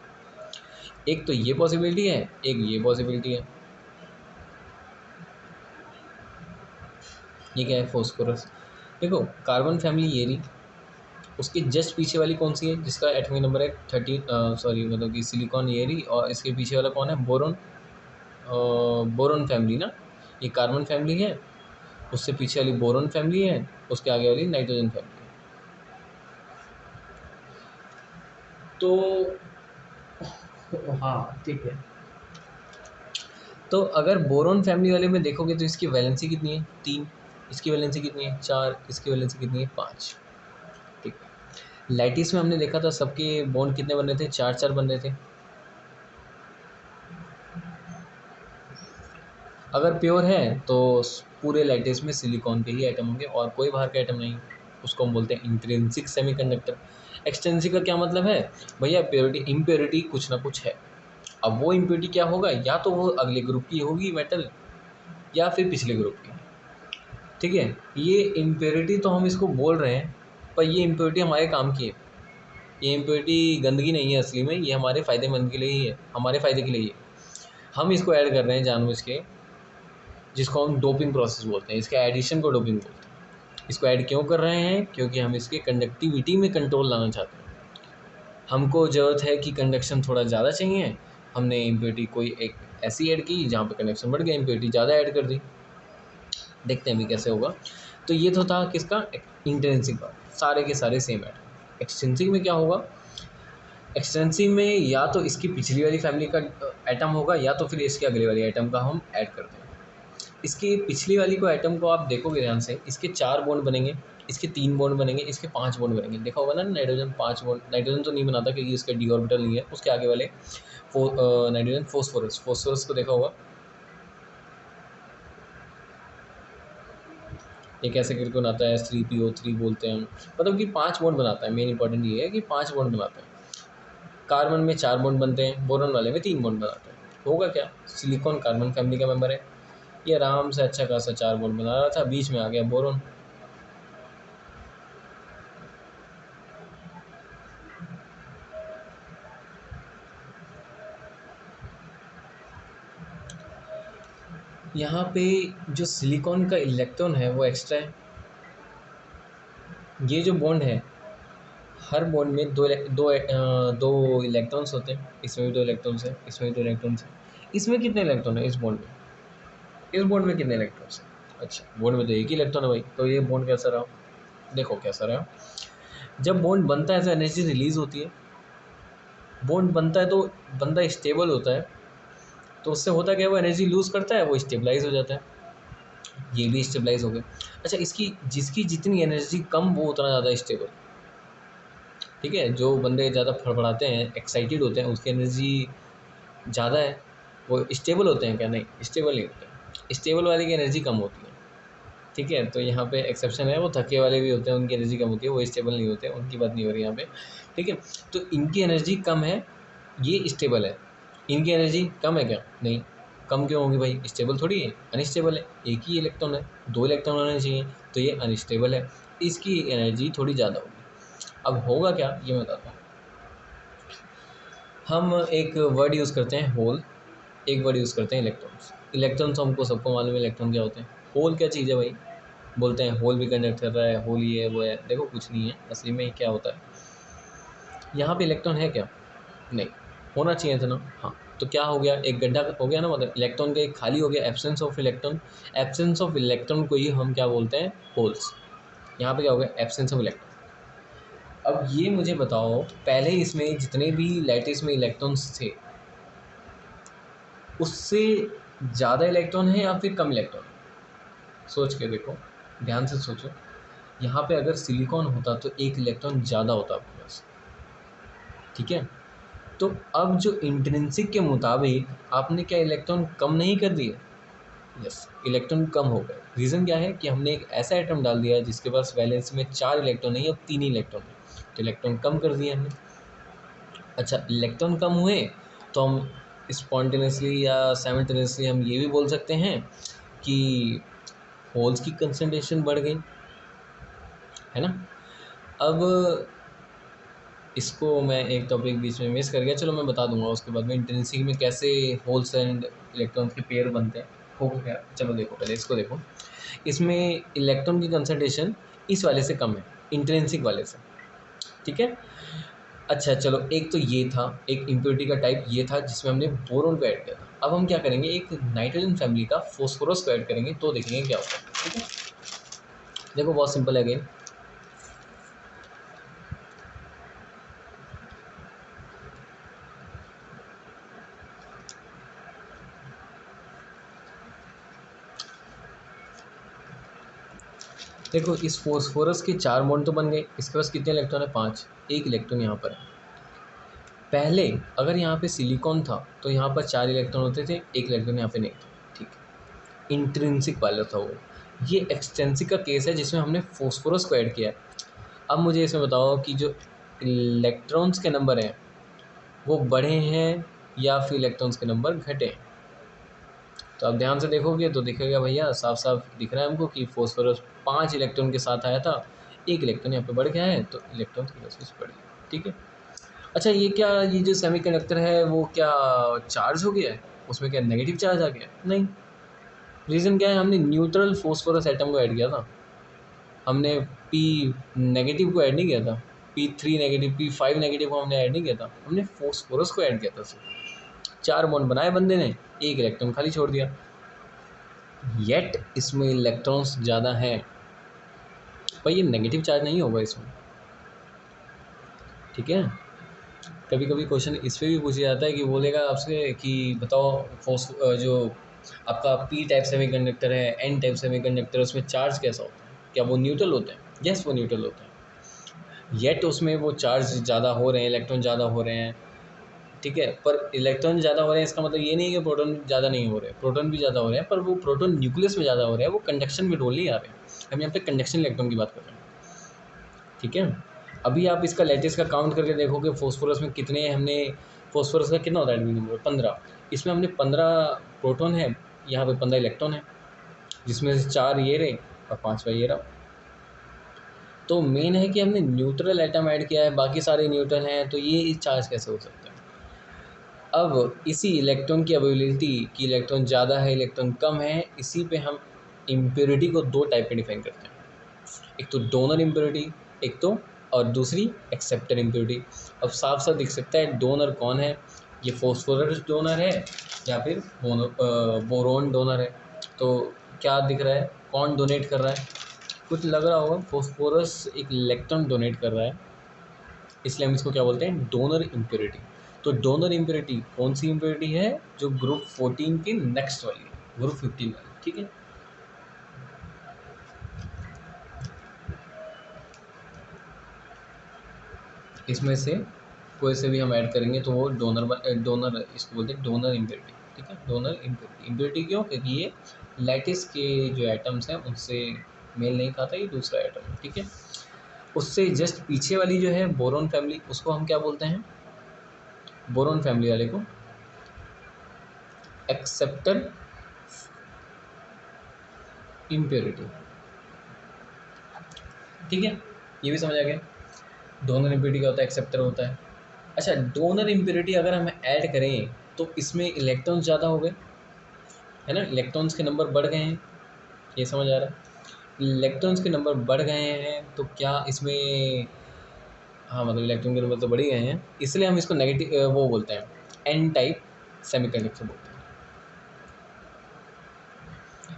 एक तो ये पॉसिबिलिटी है, एक ये पॉसिबिलिटी है। ये क्या है, फॉस्फोरस। देखो कार्बन फैमिली ये रही, उसके जस्ट पीछे वाली कौन सी है जिसका एटॉमिक नंबर है 13, सॉरी मतलब कि सिलिकॉन ये रही, और इसके पीछे वाला कौन है, बोरॉन। बोरॉन फैमिली ना, ये कार्बन फैमिली है, उससे पीछे वाली बोरॉन फैमिली है, उसके आगे वाली नाइट्रोजन फैमिली है। तो हाँ ठीक है। तो अगर बोरोन फैमिली वाले में देखोगे तो इसकी वैलेंसी कितनी है, 3। इसकी वैलेंसी कितनी है, 4। इसकी वैलेंसी कितनी है, 5। ठीक है। लैटिस में हमने देखा था सबके बॉन्ड कितने बन रहे थे, 4 4 बन रहे थे। अगर प्योर है तो पूरे लैटिस में सिलिकॉन के ही आइटम होंगे और कोई बाहर का आइटम नहीं। उसको हम बोलते हैं इंट्रिंसिक सेमीकंडक्टर। एक्सटेंसिक का क्या मतलब है, भैया प्योरिटी इम्प्योरिटी कुछ ना कुछ है। अब वो इम्प्योरिटी क्या होगा, या तो वो अगले ग्रुप की होगी मेटल, या फिर पिछले ग्रुप की। ठीक है, ये इम्प्योरिटी तो हम इसको बोल रहे हैं, पर ये इम्प्योरिटी हमारे काम की है। ये इम्प्योरिटी गंदगी नहीं है असली में, ये हमारे फ़ायदेमंद के लिए ही है, हमारे फ़ायदे के लिए ही है। हम इसको ऐड कर रहे हैं जानबूझ के, जिसको हम डोपिंग प्रोसेस बोलते हैं, इसके एडिशन को डोपिंग बोलते हैं। इसको ऐड क्यों कर रहे हैं, क्योंकि हम इसके कंडक्टिविटी में कंट्रोल लाना चाहते हैं। हमको ज़रूरत है कि कंडक्शन थोड़ा ज़्यादा चाहिए, हमने इम्प्योरिटी कोई एक ऐसी ऐड की जहाँ पे कंडक्शन बढ़ गया, इम्प्योरिटी ज़्यादा ऐड कर दी। देखते हैं अभी कैसे होगा। तो ये तो था किसका, इंट्रिंसिक का, सारे के सारे सेम एटम। एक्सट्रिंसिक में क्या होगा, एक्सटेंसिव में या तो इसकी पिछली वाली फैमिली का एटम होगा, या तो फिर इसके अगले वाली एटम का हम ऐड करते हैं। इसकी पिछली वाली को एटम को आप देखोगे ध्यान से, इसके 4 बॉन्ड बनेंगे, इसके 3 बॉन्ड बनेंगे, इसके 5 बॉन्ड बनेंगे। देखा होगा ना, नाइट्रोजन 5 बॉन्ड, नाइट्रोजन तो नहीं बनाता क्योंकि इसका डी ऑर्बिटल नहीं है, उसके आगे वाले नाइट्रोजन फोस्फोरस, फोस्फोरस को देखा होगा, एक ऐसे करके बनाता है, S3PO3 बोलते हैं हम। मतलब कि 5 बॉन्ड बनाता है। मेन इंपॉर्टेंट ये है कि 5 बॉन्ड बनाता है। कार्बन में 4 बॉन्ड बनते हैं, बोरॉन वाले में 3 बॉन्ड बनाते हैं। होगा क्या, सिलिकॉन कार्बन फैमिली का मेंबर है, ये आराम से अच्छा खासा 4 बॉन्ड बना रहा था, बीच में आ गया बोरॉन। यहाँ पे जो सिलिकॉन का इलेक्ट्रॉन है वो एक्स्ट्रा है। ये जो बॉन्ड है, हर बॉन्ड में दो इलेक्ट्रॉन्स होते हैं। इसमें भी 2 इलेक्ट्रॉन्स हैं, इसमें भी 2 इलेक्ट्रॉन्स हैं। इसमें कितने इलेक्ट्रॉन है इस बॉन्ड में, इस बॉन्ड में कितने इलेक्ट्रॉन्स हैं? अच्छा, बॉन्ड में तो एक ही इलेक्ट्रॉन है भाई, तो ये बॉन्ड कैसा रहा, देखो कैसा रहा। जब बॉन्ड बनता है तो एनर्जी रिलीज होती है। बॉन्ड बनता है तो बंदा स्टेबल होता है, तो उससे होता क्या है, वो एनर्जी लूज़ करता है, वो स्टेबलाइज हो जाता है। ये भी स्टेबलाइज हो गया। अच्छा, इसकी जिसकी जितनी एनर्जी कम वो उतना ज़्यादा स्टेबल। ठीक है, जो बंदे ज़्यादा फड़फड़ाते हैं, एक्साइटेड होते हैं, उसकी एनर्जी ज़्यादा है, वो स्टेबल होते हैं क्या, नहीं स्टेबल नहीं होते। स्टेबल वाले की एनर्जी कम होती है। ठीक है, तो यहाँ पे एक्सेप्शन है, वो थके वाले भी होते हैं, उनकी एनर्जी कम होती है, वो स्टेबल नहीं होते, उनकी बात नहीं हो रही यहाँ पे। ठीक है, तो इनकी एनर्जी कम है, ये स्टेबल है। इनकी एनर्जी कम है क्या, नहीं। कम क्यों होगी भाई, स्टेबल थोड़ी है, अनस्टेबल है, एक ही इलेक्ट्रॉन है, 2 इलेक्ट्रॉन होने चाहिए, तो ये अनस्टेबल है, इसकी एनर्जी थोड़ी ज़्यादा होगी। अब होगा क्या, ये मैं बताता हूँ। हम एक वर्ड यूज़ करते हैं होल, एक वर्ड यूज़ करते हैं इलेक्ट्रॉन्स। इलेक्ट्रॉन्स हमको सबको मालूम है इलेक्ट्रॉन क्या होते हैं। होल क्या चीज़ है भाई, बोलते हैं होल भी कंडक्ट कर रहा है, होल ये है वो है, देखो कुछ नहीं है असली में। क्या होता है, यहाँ पे इलेक्ट्रॉन है क्या, नहीं, होना चाहिए था ना, हाँ। तो क्या हो गया, एक गड्ढा हो गया ना, मतलब इलेक्ट्रॉन का एक खाली हो गया, absence of electron. Absence of electron को ही हम क्या बोलते हैं, होल्स। यहाँ पे क्या हो गया, एब्सेंस ऑफ इलेक्ट्रॉन। अब ये मुझे बताओ, पहले इसमें जितने भी लैटिस में इलेक्ट्रॉन्स थे, उससे ज़्यादा इलेक्ट्रॉन है या फिर कम इलेक्ट्रॉन, सोच के देखो, ध्यान से सोचो। यहाँ पे अगर सिलिकॉन होता तो एक इलेक्ट्रॉन ज़्यादा होता आपके पास। ठीक है, तो अब जो इंट्रिंसिक के मुताबिक आपने क्या इलेक्ट्रॉन कम नहीं कर दिए, यस, इलेक्ट्रॉन कम हो गए। रीज़न क्या है कि हमने एक ऐसा एटम डाल दिया जिसके पास वैलेंस में 4 इलेक्ट्रॉन नहीं, अब 3 ही इलेक्ट्रॉन है, तो इलेक्ट्रॉन कम कर दिए हमने। अच्छा, इलेक्ट्रॉन कम हुए तो हम स्पॉन्टेनियसली या साइमल्टेनियसली हम ये भी बोल सकते हैं कि होल्स की कंसंट्रेशन बढ़ गई, है ना। अब इसको मैं एक टॉपिक बीच में मिस कर गया, चलो मैं बता दूंगा उसके बाद में, इंट्रिंसिक में कैसे होल्स एंड इलेक्ट्रॉन्स के पेयर बनते हैं। होगा क्या, चलो देखो पहले इसको देखो। इसमें इलेक्ट्रॉन की कंसंट्रेशन इस वाले से कम है, इंट्रिंसिक वाले से। ठीक है, अच्छा चलो, एक तो ये था, एक इम्प्योरिटी का टाइप ये था जिसमें हमने बोरोन को ऐड किया था। अब हम क्या करेंगे, एक नाइट्रोजन फैमिली का फोस्फोरस को ऐड करेंगे, तो देखेंगे क्या होता है। ठीक है, देखो बहुत सिंपल है अगेन। देखो इस फोस्फोरस के 4 बॉन्ड तो बन गए, इसके पास कितने इलेक्ट्रॉन है? 5। एक इलेक्ट्रॉन यहाँ पर है। पहले अगर यहाँ पे सिलिकॉन था तो यहाँ पर 4 इलेक्ट्रॉन होते थे, एक इलेक्ट्रॉन यहाँ पे नहीं था। ठीक है, इंट्रिंसिक वाला था वो। ये एक्सट्रिंसिक का केस है जिसमें हमने फोस्फोरस को ऐड किया है। अब मुझे इसमें बताओ कि जो इलेक्ट्रॉन्स के नंबर हैं वो बढ़े हैं या फिर इलेक्ट्रॉन्स के नंबर घटे हैं। तो आप ध्यान से देखोगे तो दिखेगा भैया, साफ साफ दिख रहा है हमको कि फोस्फोरस 5 इलेक्ट्रॉन के साथ आया था, एक इलेक्ट्रॉन यहाँ पे बढ़ गया है, तो इलेक्ट्रॉन की वजह से बढ़ गया। ठीक है। अच्छा ये जो सेमीकंडक्टर है वो क्या चार्ज हो गया है? उसमें क्या नेगेटिव चार्ज आ गया? नहीं। रीज़न क्या है? हमने न्यूट्रल फोस्फोरस एटम को ऐड किया था, हमने पी नेगेटिव को ऐड नहीं किया था, P3 नेगेटिव P5 नेगेटिव को हमने ऐड नहीं किया था, हमने फोस्फोरस को ऐड किया था सिर्फ। 4 बॉन्ड बनाए बंदे ने, एक इलेक्ट्रॉन खाली छोड़ दिया। येट इसमें इलेक्ट्रॉन्स ज़्यादा हैं, पर ये नेगेटिव चार्ज नहीं होगा इसमें। ठीक है। कभी कभी क्वेश्चन इस पर भी पूछा जाता है कि बोलेगा आपसे कि बताओ जो आपका पी टाइप सेमीकंडक्टर है, एन टाइप सेमीकंडक्टर है, उसमें चार्ज कैसा होता है? क्या वो न्यूट्रल होते हैं? यस, वो न्यूट्रल होते हैं। येट उसमें वो चार्ज ज़्यादा हो रहे हैं, इलेक्ट्रॉन ज़्यादा हो रहे हैं। ठीक है, पर इलेक्ट्रॉन ज़्यादा हो रहे हैं इसका मतलब ये नहीं है कि प्रोटॉन ज़्यादा नहीं हो रहे, प्रोटॉन भी ज़्यादा हो रहे हैं, पर वो प्रोटॉन न्यूक्लियस में ज़्यादा हो रहे हैं, वो कंडक्शन में रोल नहीं आ रहे हैं। हम यहाँ पे कंडक्शन इलेक्ट्रॉन की बात कर रहे हैं। ठीक है। अभी आप इसका लैटिस का काउंट करके देखोगे, फोस्फोरस में कितने हमने, फोस्फोरस का कितना होता है एटॉमिक नंबर? 15। इसमें हमने 15 प्रोटॉन है, यहाँ पे 15 इलेक्ट्रॉन है, जिसमें से 4 ये रहे और 5वां ये रहा। तो मेन है कि हमने न्यूट्रल एटम ऐड किया है, बाकी सारे न्यूट्रल हैं, तो ये चार्ज कैसे हो सकता है? अब इसी इलेक्ट्रॉन की अवेलेबिलिटी कि इलेक्ट्रॉन ज़्यादा है, इलेक्ट्रॉन कम है, इसी पे हम इम्प्योरिटी को 2 टाइप में डिफाइन करते हैं। एक तो डोनर इम्प्योरिटी, एक तो और दूसरी एक्सेप्टर इम्प्योरिटी। अब साफ साफ दिख सकता है डोनर कौन है, ये फोस्फोरस डोनर है या फिर बोरोन डोनर है। तो क्या दिख रहा है, कौन डोनेट कर रहा है? कुछ लग रहा होगा फोस्फोरस एक इलेक्ट्रॉन डोनेट कर रहा है, इसलिए हम इसको क्या बोलते हैं? Donor impurity. तो डोनर इम्प्योरिटी कौन सी इम्प्योरिटी है? जो ग्रुप 14 की नेक्स्ट वाली है, ग्रुप 15 वाली। ठीक है। इसमें से कोई से भी हम ऐड करेंगे तो वो डोनर इसको बोलते हैं डोनर इम्प्योरिटी। ठीक है, डोनर इम्प्योरिटी। इम्प्योरिटी क्यों? क्योंकि ये लैटिस के जो एटम्स हैं उनसे मेल नहीं खाता, ये दूसरा एटम है। ठीक है। उससे जस्ट पीछे वाली जो है बोरोन फैमिली, उसको हम क्या बोलते हैं? बोरोन फैमिली वाले को एक्सेप्टर इम्प्योरिटी। ठीक है, ये भी समझ आ गया। डोनर इम्प्योरिटी क्या होता है? एक्सेप्टर होता है। अच्छा, डोनर इम्प्योरिटी अगर हम ऐड करें तो इसमें इलेक्ट्रॉन्स ज़्यादा हो गए, है ना, इलेक्ट्रॉन्स के नंबर बढ़ गए हैं, ये समझ आ रहा है? इलेक्ट्रॉन्स के नंबर बढ़ गए हैं तो क्या इसमें, हाँ मतलब इलेक्ट्रॉन के नंबर तो बढ़ ही गए हैं, इसलिए हम इसको नेगेटिव वो बोलते हैं, एन टाइप सेमीकंडक्टर बोलते हैं।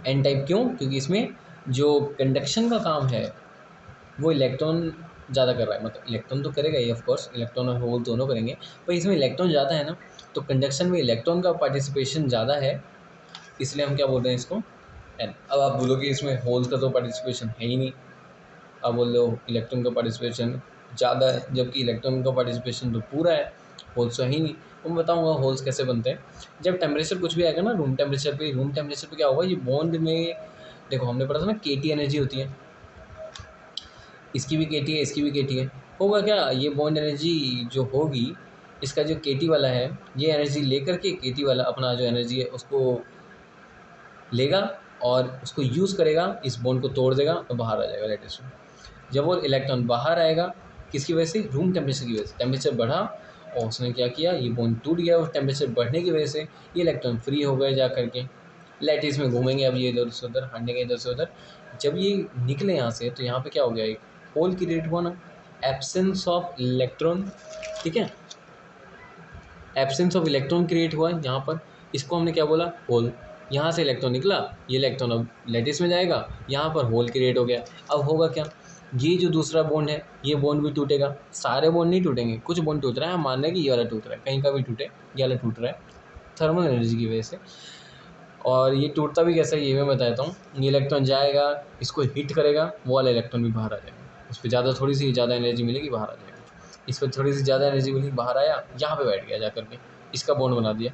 एन टाइप क्यों? क्योंकि इसमें जो कंडक्शन का काम है वो इलेक्ट्रॉन ज़्यादा कर रहा है, मतलब इलेक्ट्रॉन तो करेगा ही, ऑफ कोर्स इलेक्ट्रॉन और होल दोनों करेंगे, पर इसमें इलेक्ट्रॉन ज़्यादा है ना, तो कंडक्शन में इलेक्ट्रॉन का पार्टिसिपेशन ज़्यादा है, इसलिए हम क्या बोल रहे हैं इसको? एन। अब आप बोलोगे इसमें होल्स का तो पार्टिसिपेशन है ही नहीं, आप बोल रहे हो इलेक्ट्रॉन का पार्टिसिपेशन ज़्यादा है, जबकि इलेक्ट्रॉन का पार्टिसिपेशन तो पूरा है, होल्स तो है ही नहीं। तो मैं बताऊँगा होल्स कैसे बनते हैं। जब टेम्परेचर कुछ भी आएगा ना, रूम टेम्परेचर पे क्या होगा, ये बॉन्ड में, देखो हमने पढ़ा था ना केटी एनर्जी होती है, इसकी भी केटी है, इसकी भी केटी है। होगा क्या, ये बॉन्ड एनर्जी जो होगी, इसका जो केटी वाला है, ये एनर्जी लेकर के केटी वाला अपना जो एनर्जी है उसको लेगा और उसको यूज़ करेगा, इस बॉन्ड को तोड़ देगा और बाहर आ जाएगा लेटेस्ट में। जब वो इलेक्ट्रॉन बाहर आएगा, किसकी वजह से? रूम टेम्परेचर की वजह से। टेम्परेचर बढ़ा और उसने क्या किया, ये बॉन्ड टूट गया, और टेम्परेचर बढ़ने की वजह से ये इलेक्ट्रॉन फ्री हो गए जा करके, लैटिस में घूमेंगे, अब ये इधर से उधर हटेंगे, इधर से उधर। जब ये निकले यहाँ से तो यहाँ पे क्या हो गया, एक होल क्रिएट हुआ ना, एब्सेंस ऑफ इलेक्ट्रॉन। ठीक है, एब्सेंस ऑफ इलेक्ट्रॉन क्रिएट हुआ यहाँ पर, इसको हमने क्या बोला? होल। यहाँ से इलेक्ट्रॉन निकला, ये इलेक्ट्रॉन अब लैटिस में जाएगा, यहाँ पर होल क्रिएट हो गया। अब होगा क्या, ये जो दूसरा बॉन्ड है ये बॉन्ड भी टूटेगा, सारे बॉन्ड नहीं टूटेंगे, कुछ बॉन्ड टूट रहा है, हम मान रहे हैं कि ये वाला टूट रहा है, कहीं का भी टूटे, ये वाला टूट रहा है थर्मल एनर्जी की वजह से। और ये टूटता भी कैसा है ये मैं बताता हूँ। ये इलेक्ट्रॉन जाएगा, इसको हिट करेगा, वो वाला इलेक्ट्रॉन भी बाहर आ जाएगा। उस पर थोड़ी सी ज़्यादा एनर्जी मिलेगी, बाहर आ जाएगा। इस पर थोड़ी सी ज़्यादा एनर्जी मिली, बाहर आया, यहाँ पे बैठ गया जा करके, इसका बॉन्ड बना दिया।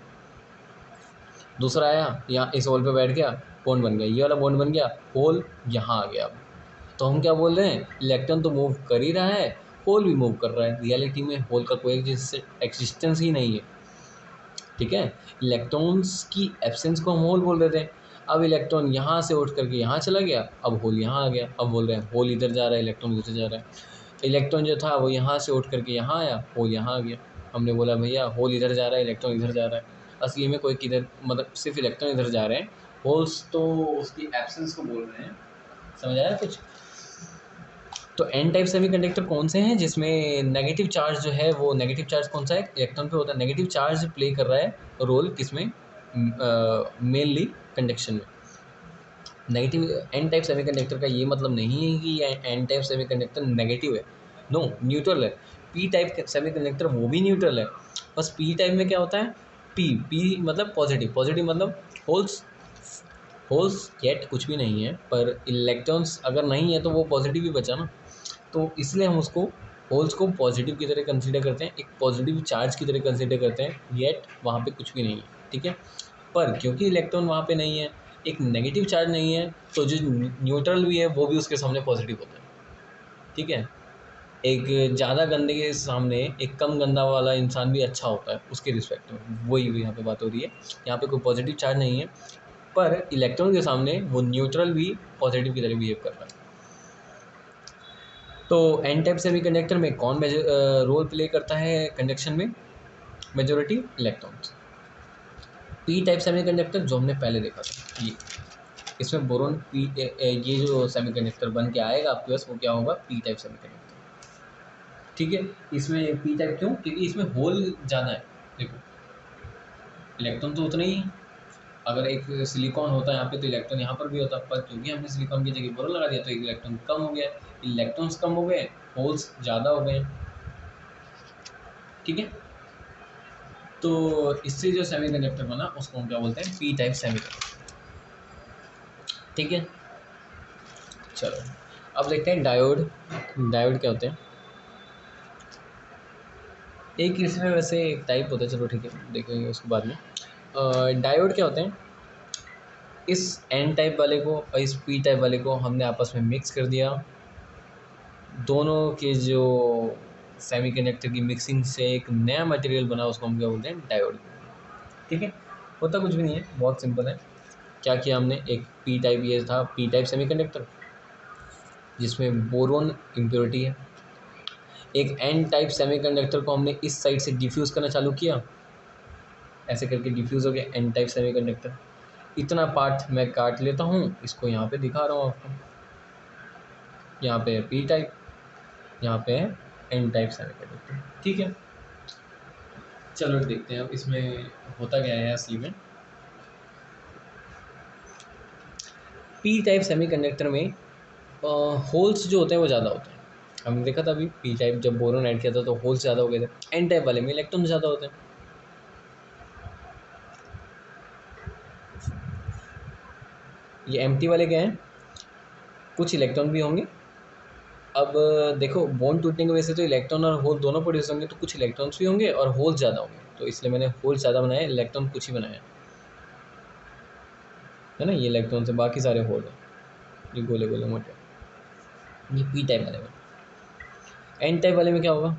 दूसरा आया, यहाँ इस होल पे बैठ गया, बॉन्ड बन गया, ये वाला बॉन्ड बन गया, होल यहाँ आ गया। अब तो हम क्या बोल रहे हैं, इलेक्ट्रॉन तो मूव कर ही रहा है, होल भी मूव कर रहा है। रियलिटी में होल का कोई एक्जिस्टेंस ही नहीं है, ठीक है। इलेक्ट्रॉन्स की एब्सेंस को हम होल बोल रहे थे। अब इलेक्ट्रॉन यहाँ से उठ करके यहाँ चला गया, अब होल यहाँ आ गया। अब बोल रहे हैं होल इधर जा रहा है, इलेक्ट्रॉन उधर जा रहा है। इलेक्ट्रॉन जो था वो यहाँ से उठ करके यहाँ आया, होल यहाँ आ गया। हमने बोला भैया होल इधर जा रहा है, इलेक्ट्रॉन इधर जा रहा है। असली में कोई किधर, मतलब सिर्फ इलेक्ट्रॉन इधर जा रहे हैं, होल्स तो उसकी एब्सेंस को बोल रहे हैं। समझ आया कुछ? तो एन टाइप सेमीकंडक्टर कौन से हैं जिसमें नेगेटिव चार्ज जो है, वो नेगेटिव चार्ज कौन सा है, इलेक्ट्रॉन पे होता है। नेगेटिव चार्ज प्ले कर रहा है रोल किसमें, मेनली कंडक्शन में। नेगेटिव एन टाइप सेमीकंडक्टर का ये मतलब नहीं है कि एन टाइप सेमीकंडक्टर नेगेटिव है, नो, न्यूट्रल है। पी टाइप सेमीकंडक्टर वो भी न्यूट्रल है, बस पी टाइप में क्या होता है, पी मतलब पॉजिटिव, पॉजिटिव मतलब होल्स, होल्स येट कुछ भी नहीं है, पर इलेक्ट्रॉन्स अगर नहीं है तो वो पॉजिटिव ही बचा ना। तो इसलिए हम उसको होल्स को पॉजिटिव की तरह कंसीडर करते हैं, एक पॉजिटिव चार्ज की तरह कंसीडर करते हैं, येट वहाँ पे कुछ भी नहीं है, ठीक है। पर क्योंकि इलेक्ट्रॉन वहाँ पे नहीं है, एक नेगेटिव चार्ज नहीं है, तो जो न्यूट्रल भी है वो भी उसके सामने पॉजिटिव होता है, ठीक है। एक ज़्यादा गंदे के सामने एक कम गंदा वाला इंसान भी अच्छा होता है उसके रिस्पेक्ट में, वही यहाँ पे बात हो रही है। यहाँ पे कोई पॉजिटिव चार्ज नहीं है, पर इलेक्ट्रॉन के सामने वो न्यूट्रल भी पॉजिटिव की तरह बिहेव कर रहा है। तो एन टाइप सेमीकंडक्टर में कौन रोल प्ले करता है कंडक्शन में, majority electrons. P type semiconductor जो हमने पहले देखा था, ये इसमें बोरोन पी, ये जो सेमीकंडक्टर बन के आएगा आपके पास, वो क्या होगा, पी टाइप सेमीकंडक्टर, ठीक है। इसमें पी टाइप क्यों, क्योंकि इसमें होल ज़्यादा है। देखो इलेक्ट्रॉन तो उतना ही है, अगर एक सिलिकॉन होता है यहाँ पे तो इलेक्ट्रॉन यहाँ पर भी होता, पर क्योंकि हमने सिलिकॉन की जगह बोरोन लगा दिया तो एक इलेक्ट्रॉन कम हो गया, इलेक्ट्रॉन्स कम हो गए, होल्स ज़्यादा हो गए, ठीक है। तो इससे जो सेमीकंडक्टर बना उसको हम क्या बोलते हैं, पी टाइप सेमीकंडक्टर, ठीक है। चलो अब देखते हैं डायोड। डायोड क्या होते हैं, एक इसमें वैसे एक टाइप होता है, चलो ठीक है देखेंगे उसके बाद में। डायोड क्या होते हैं, इस एन टाइप वाले को और इस पी टाइप वाले को हमने आपस में मिक्स कर दिया, दोनों के जो सेमीकंडक्टर की मिक्सिंग से एक नया मटेरियल बना, उसको हम क्या बोलते हैं, डायोड, ठीक है। होता कुछ भी नहीं है, बहुत सिंपल है। क्या किया हमने, एक पी टाइप, ये था पी टाइप सेमीकंडक्टर जिसमें बोरोन इम्प्योरिटी है। एक एन टाइप सेमीकंडक्टर को हमने इस साइड से डिफ्यूज़ करना चालू किया, ऐसे करके डिफ्यूज़ हो गया एन टाइप सेमीकंडक्टर। इतना पार्ट मैं काट लेता हूँ, इसको यहाँ पे दिखा रहा हूँ आपको, यहाँ पे है पी टाइप, यहाँ पे है एन टाइप सेमीकंडक्टर, ठीक है। चलो देखते हैं अब इसमें होता क्या है असली में। पी टाइप सेमीकंडक्टर में होल्स जो होते हैं वो ज़्यादा होते हैं। हमने देखा था अभी पी टाइप जब बोरोन ऐड किया था तो होल्स ज़्यादा हो गए थे, एन टाइप वाले में इलेक्ट्रॉन ज़्यादा होते हैं। ये एम्प्टी वाले क्या हैं, कुछ इलेक्ट्रॉन भी होंगे। अब देखो बॉन्ड टूटने की वजह से तो इलेक्ट्रॉन और होल दोनों प्रोड्यूस होंगे, तो कुछ इलेक्ट्रॉन्स भी होंगे और होल ज़्यादा होंगे, तो इसलिए मैंने होल ज़्यादा बनाया, इलेक्ट्रॉन कुछ ही बनाया है ना। ये इलेक्ट्रॉन से बाकी सारे होल हैं, ये गोले गोले मोटे। ये पी टाइप वाले में। एन टाइप वाले में क्या होगा,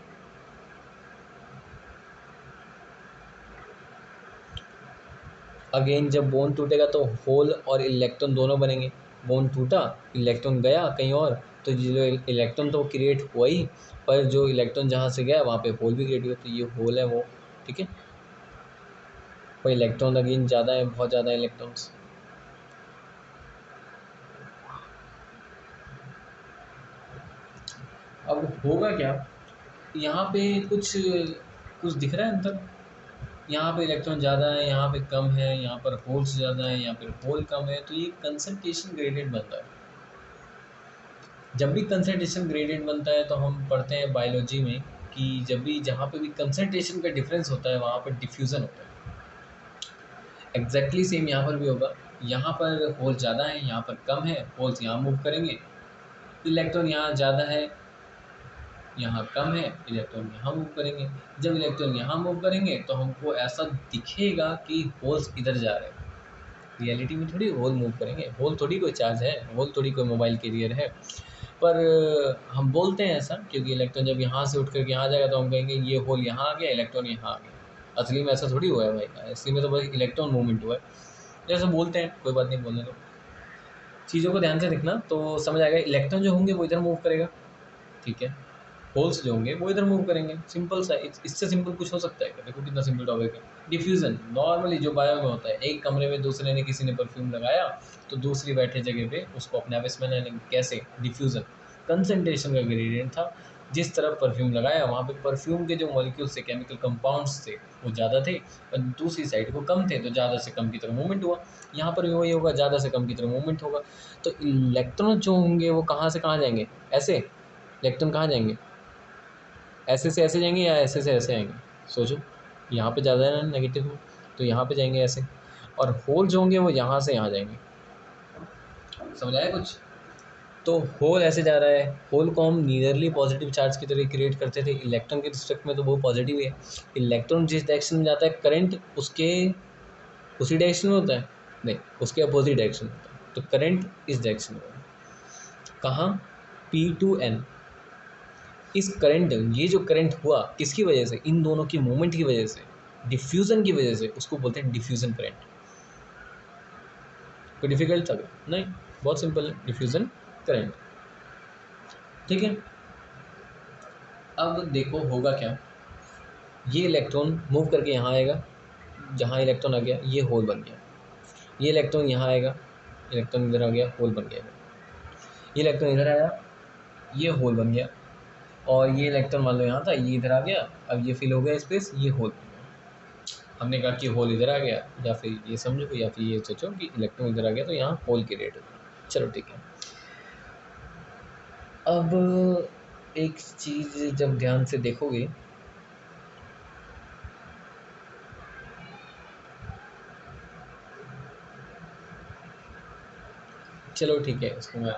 अगेन जब बॉन्ड टूटेगा तो होल और इलेक्ट्रॉन दोनों बनेंगे। बॉन्ड टूटा, इलेक्ट्रॉन गया कहीं और, तो जो इलेक्ट्रॉन तो क्रिएट हुआ ही, पर जो इलेक्ट्रॉन जहाँ से गया वहाँ पे होल भी क्रिएट हुआ, तो ये होल है वो, ठीक है। पर इलेक्ट्रॉन अगेन ज़्यादा है, बहुत ज़्यादा इलेक्ट्रॉन्स। अब होगा क्या, यहाँ पे कुछ कुछ दिख रहा है अंतर, यहाँ पे इलेक्ट्रॉन ज़्यादा है, यहाँ पे कम है, यहाँ पर होल्स ज़्यादा है, यहाँ पर होल कम है, तो ये कंसंट्रेशन ग्रेडियंट बनता है। जब भी कंसंट्रेशन ग्रेडियंट बनता है तो हम पढ़ते हैं बायोलॉजी में कि जब भी जहाँ पे भी कंसंट्रेशन का डिफरेंस होता है वहाँ पर डिफ्यूज़न होता है। एग्जैक्टली सेम यहाँ पर भी होगा। यहाँ पर होल ज़्यादा है, यहाँ पर कम है, होल्स यहाँ मूव करेंगे। इलेक्ट्रॉन यहाँ ज़्यादा है, यहाँ कम है, इलेक्ट्रॉन यहाँ मूव करेंगे। जब इलेक्ट्रॉन यहाँ मूव करेंगे तो हमको ऐसा दिखेगा कि होल्स इधर जा रहे हैं। रियलिटी में थोड़ी होल मूव करेंगे, होल थोड़ी कोई चार्ज है, होल थोड़ी कोई मोबाइल कैरियर है। पर हम बोलते हैं ऐसा क्योंकि इलेक्ट्रॉन जब यहाँ से उठ करके यहाँ जाएगा तो हम कहेंगे ये होल यहाँ आ गया, इलेक्ट्रॉन यहाँ आ गया। असली में ऐसा थोड़ी हुआ है भाई, असली में तो बस इलेक्ट्रॉन मूवमेंट हुआ है। जैसे बोलते हैं, कोई बात नहीं, बोलने दो। चीज़ों को ध्यान से देखना तो समझ आएगा। इलेक्ट्रॉन जो होंगे वो इधर मूव करेगा, ठीक है। होल्स जो होंगे वो इधर मूव करेंगे। सिंपल सा, इससे सिंपल कुछ हो सकता है क्या? देखो कितना सिंपल टॉपिक है। डिफ्यूज़न नॉर्मली जो बायो में होता है, एक कमरे में दूसरे ने किसी ने परफ्यूम लगाया तो दूसरी बैठे जगह पे उसको अपने आप स्मेल आने लगी। कैसे? डिफ्यूज़न। कंसंट्रेशन का ग्रेडियंट था, जिस तरफ परफ्यूम लगाया वहाँ पे परफ्यूम के जो मॉलिक्यूल्स थे, केमिकल कंपाउंड्स थे, वो ज़्यादा थे और दूसरी साइड वो कम थे, तो ज़्यादा से कम की तरफ मूवमेंट हुआ। यहाँ पर भी वही होगा, ज़्यादा से कम की तरफ मूवमेंट होगा। तो इलेक्ट्रॉन जो होंगे वो कहाँ से कहाँ जाएंगे? ऐसे। इलेक्ट्रॉन कहाँ जाएंगे? ऐसे से ऐसे जाएंगे या ऐसे से ऐसे आएंगे? सोचो, यहाँ पे ज़्यादा है ना नेगेटिव में, तो यहाँ पे जाएंगे ऐसे। और होल जो होंगे वो यहाँ से यहाँ जाएंगे। समझ आया कुछ? तो होल ऐसे जा रहा है। होल को हम नीयरली पॉजिटिव चार्ज की तरह क्रिएट करते थे। इलेक्ट्रॉन के रिस्पेक्ट में तो वो पॉजिटिव है। इलेक्ट्रॉन जिस डायरेक्शन में जाता है, करंट उसके उसी डायरेक्शन में होता है? नहीं, उसके अपोजिट डायरेक्शन में होता है। तो करंट इस डायरेक्शन में होगा। कहाँ? P2N। इस करंट, ये जो करंट हुआ किसकी वजह से? इन दोनों की मूवमेंट की वजह से, डिफ्यूज़न की वजह से। उसको बोलते हैं डिफ्यूज़न करंट। कोई डिफिकल्ट था क्या? नहीं, बहुत सिंपल है, डिफ्यूज़न करंट। ठीक है। अब देखो होगा क्या। ये इलेक्ट्रॉन मूव करके यहाँ आएगा, जहाँ इलेक्ट्रॉन आ गया ये होल बन गया। ये इलेक्ट्रॉन यहाँ आएगा, इलेक्ट्रॉन इधर आ गया, होल बन गया। ये इलेक्ट्रॉन इधर आया, ये होल बन गया। और ये इलेक्ट्रॉन मान लो यहाँ था, ये इधर आ गया, अब ये फिल हो गया स्पेस, ये होल बन गया। हमने कहा कि होल इधर आ गया, या फिर ये समझो, या फिर ये सोचो कि इलेक्ट्रॉन इधर आ गया तो यहाँ होल क्रिएट हो गया। चलो ठीक है। अब एक चीज़ जब ध्यान से देखोगे, चलो ठीक है, इसको मैं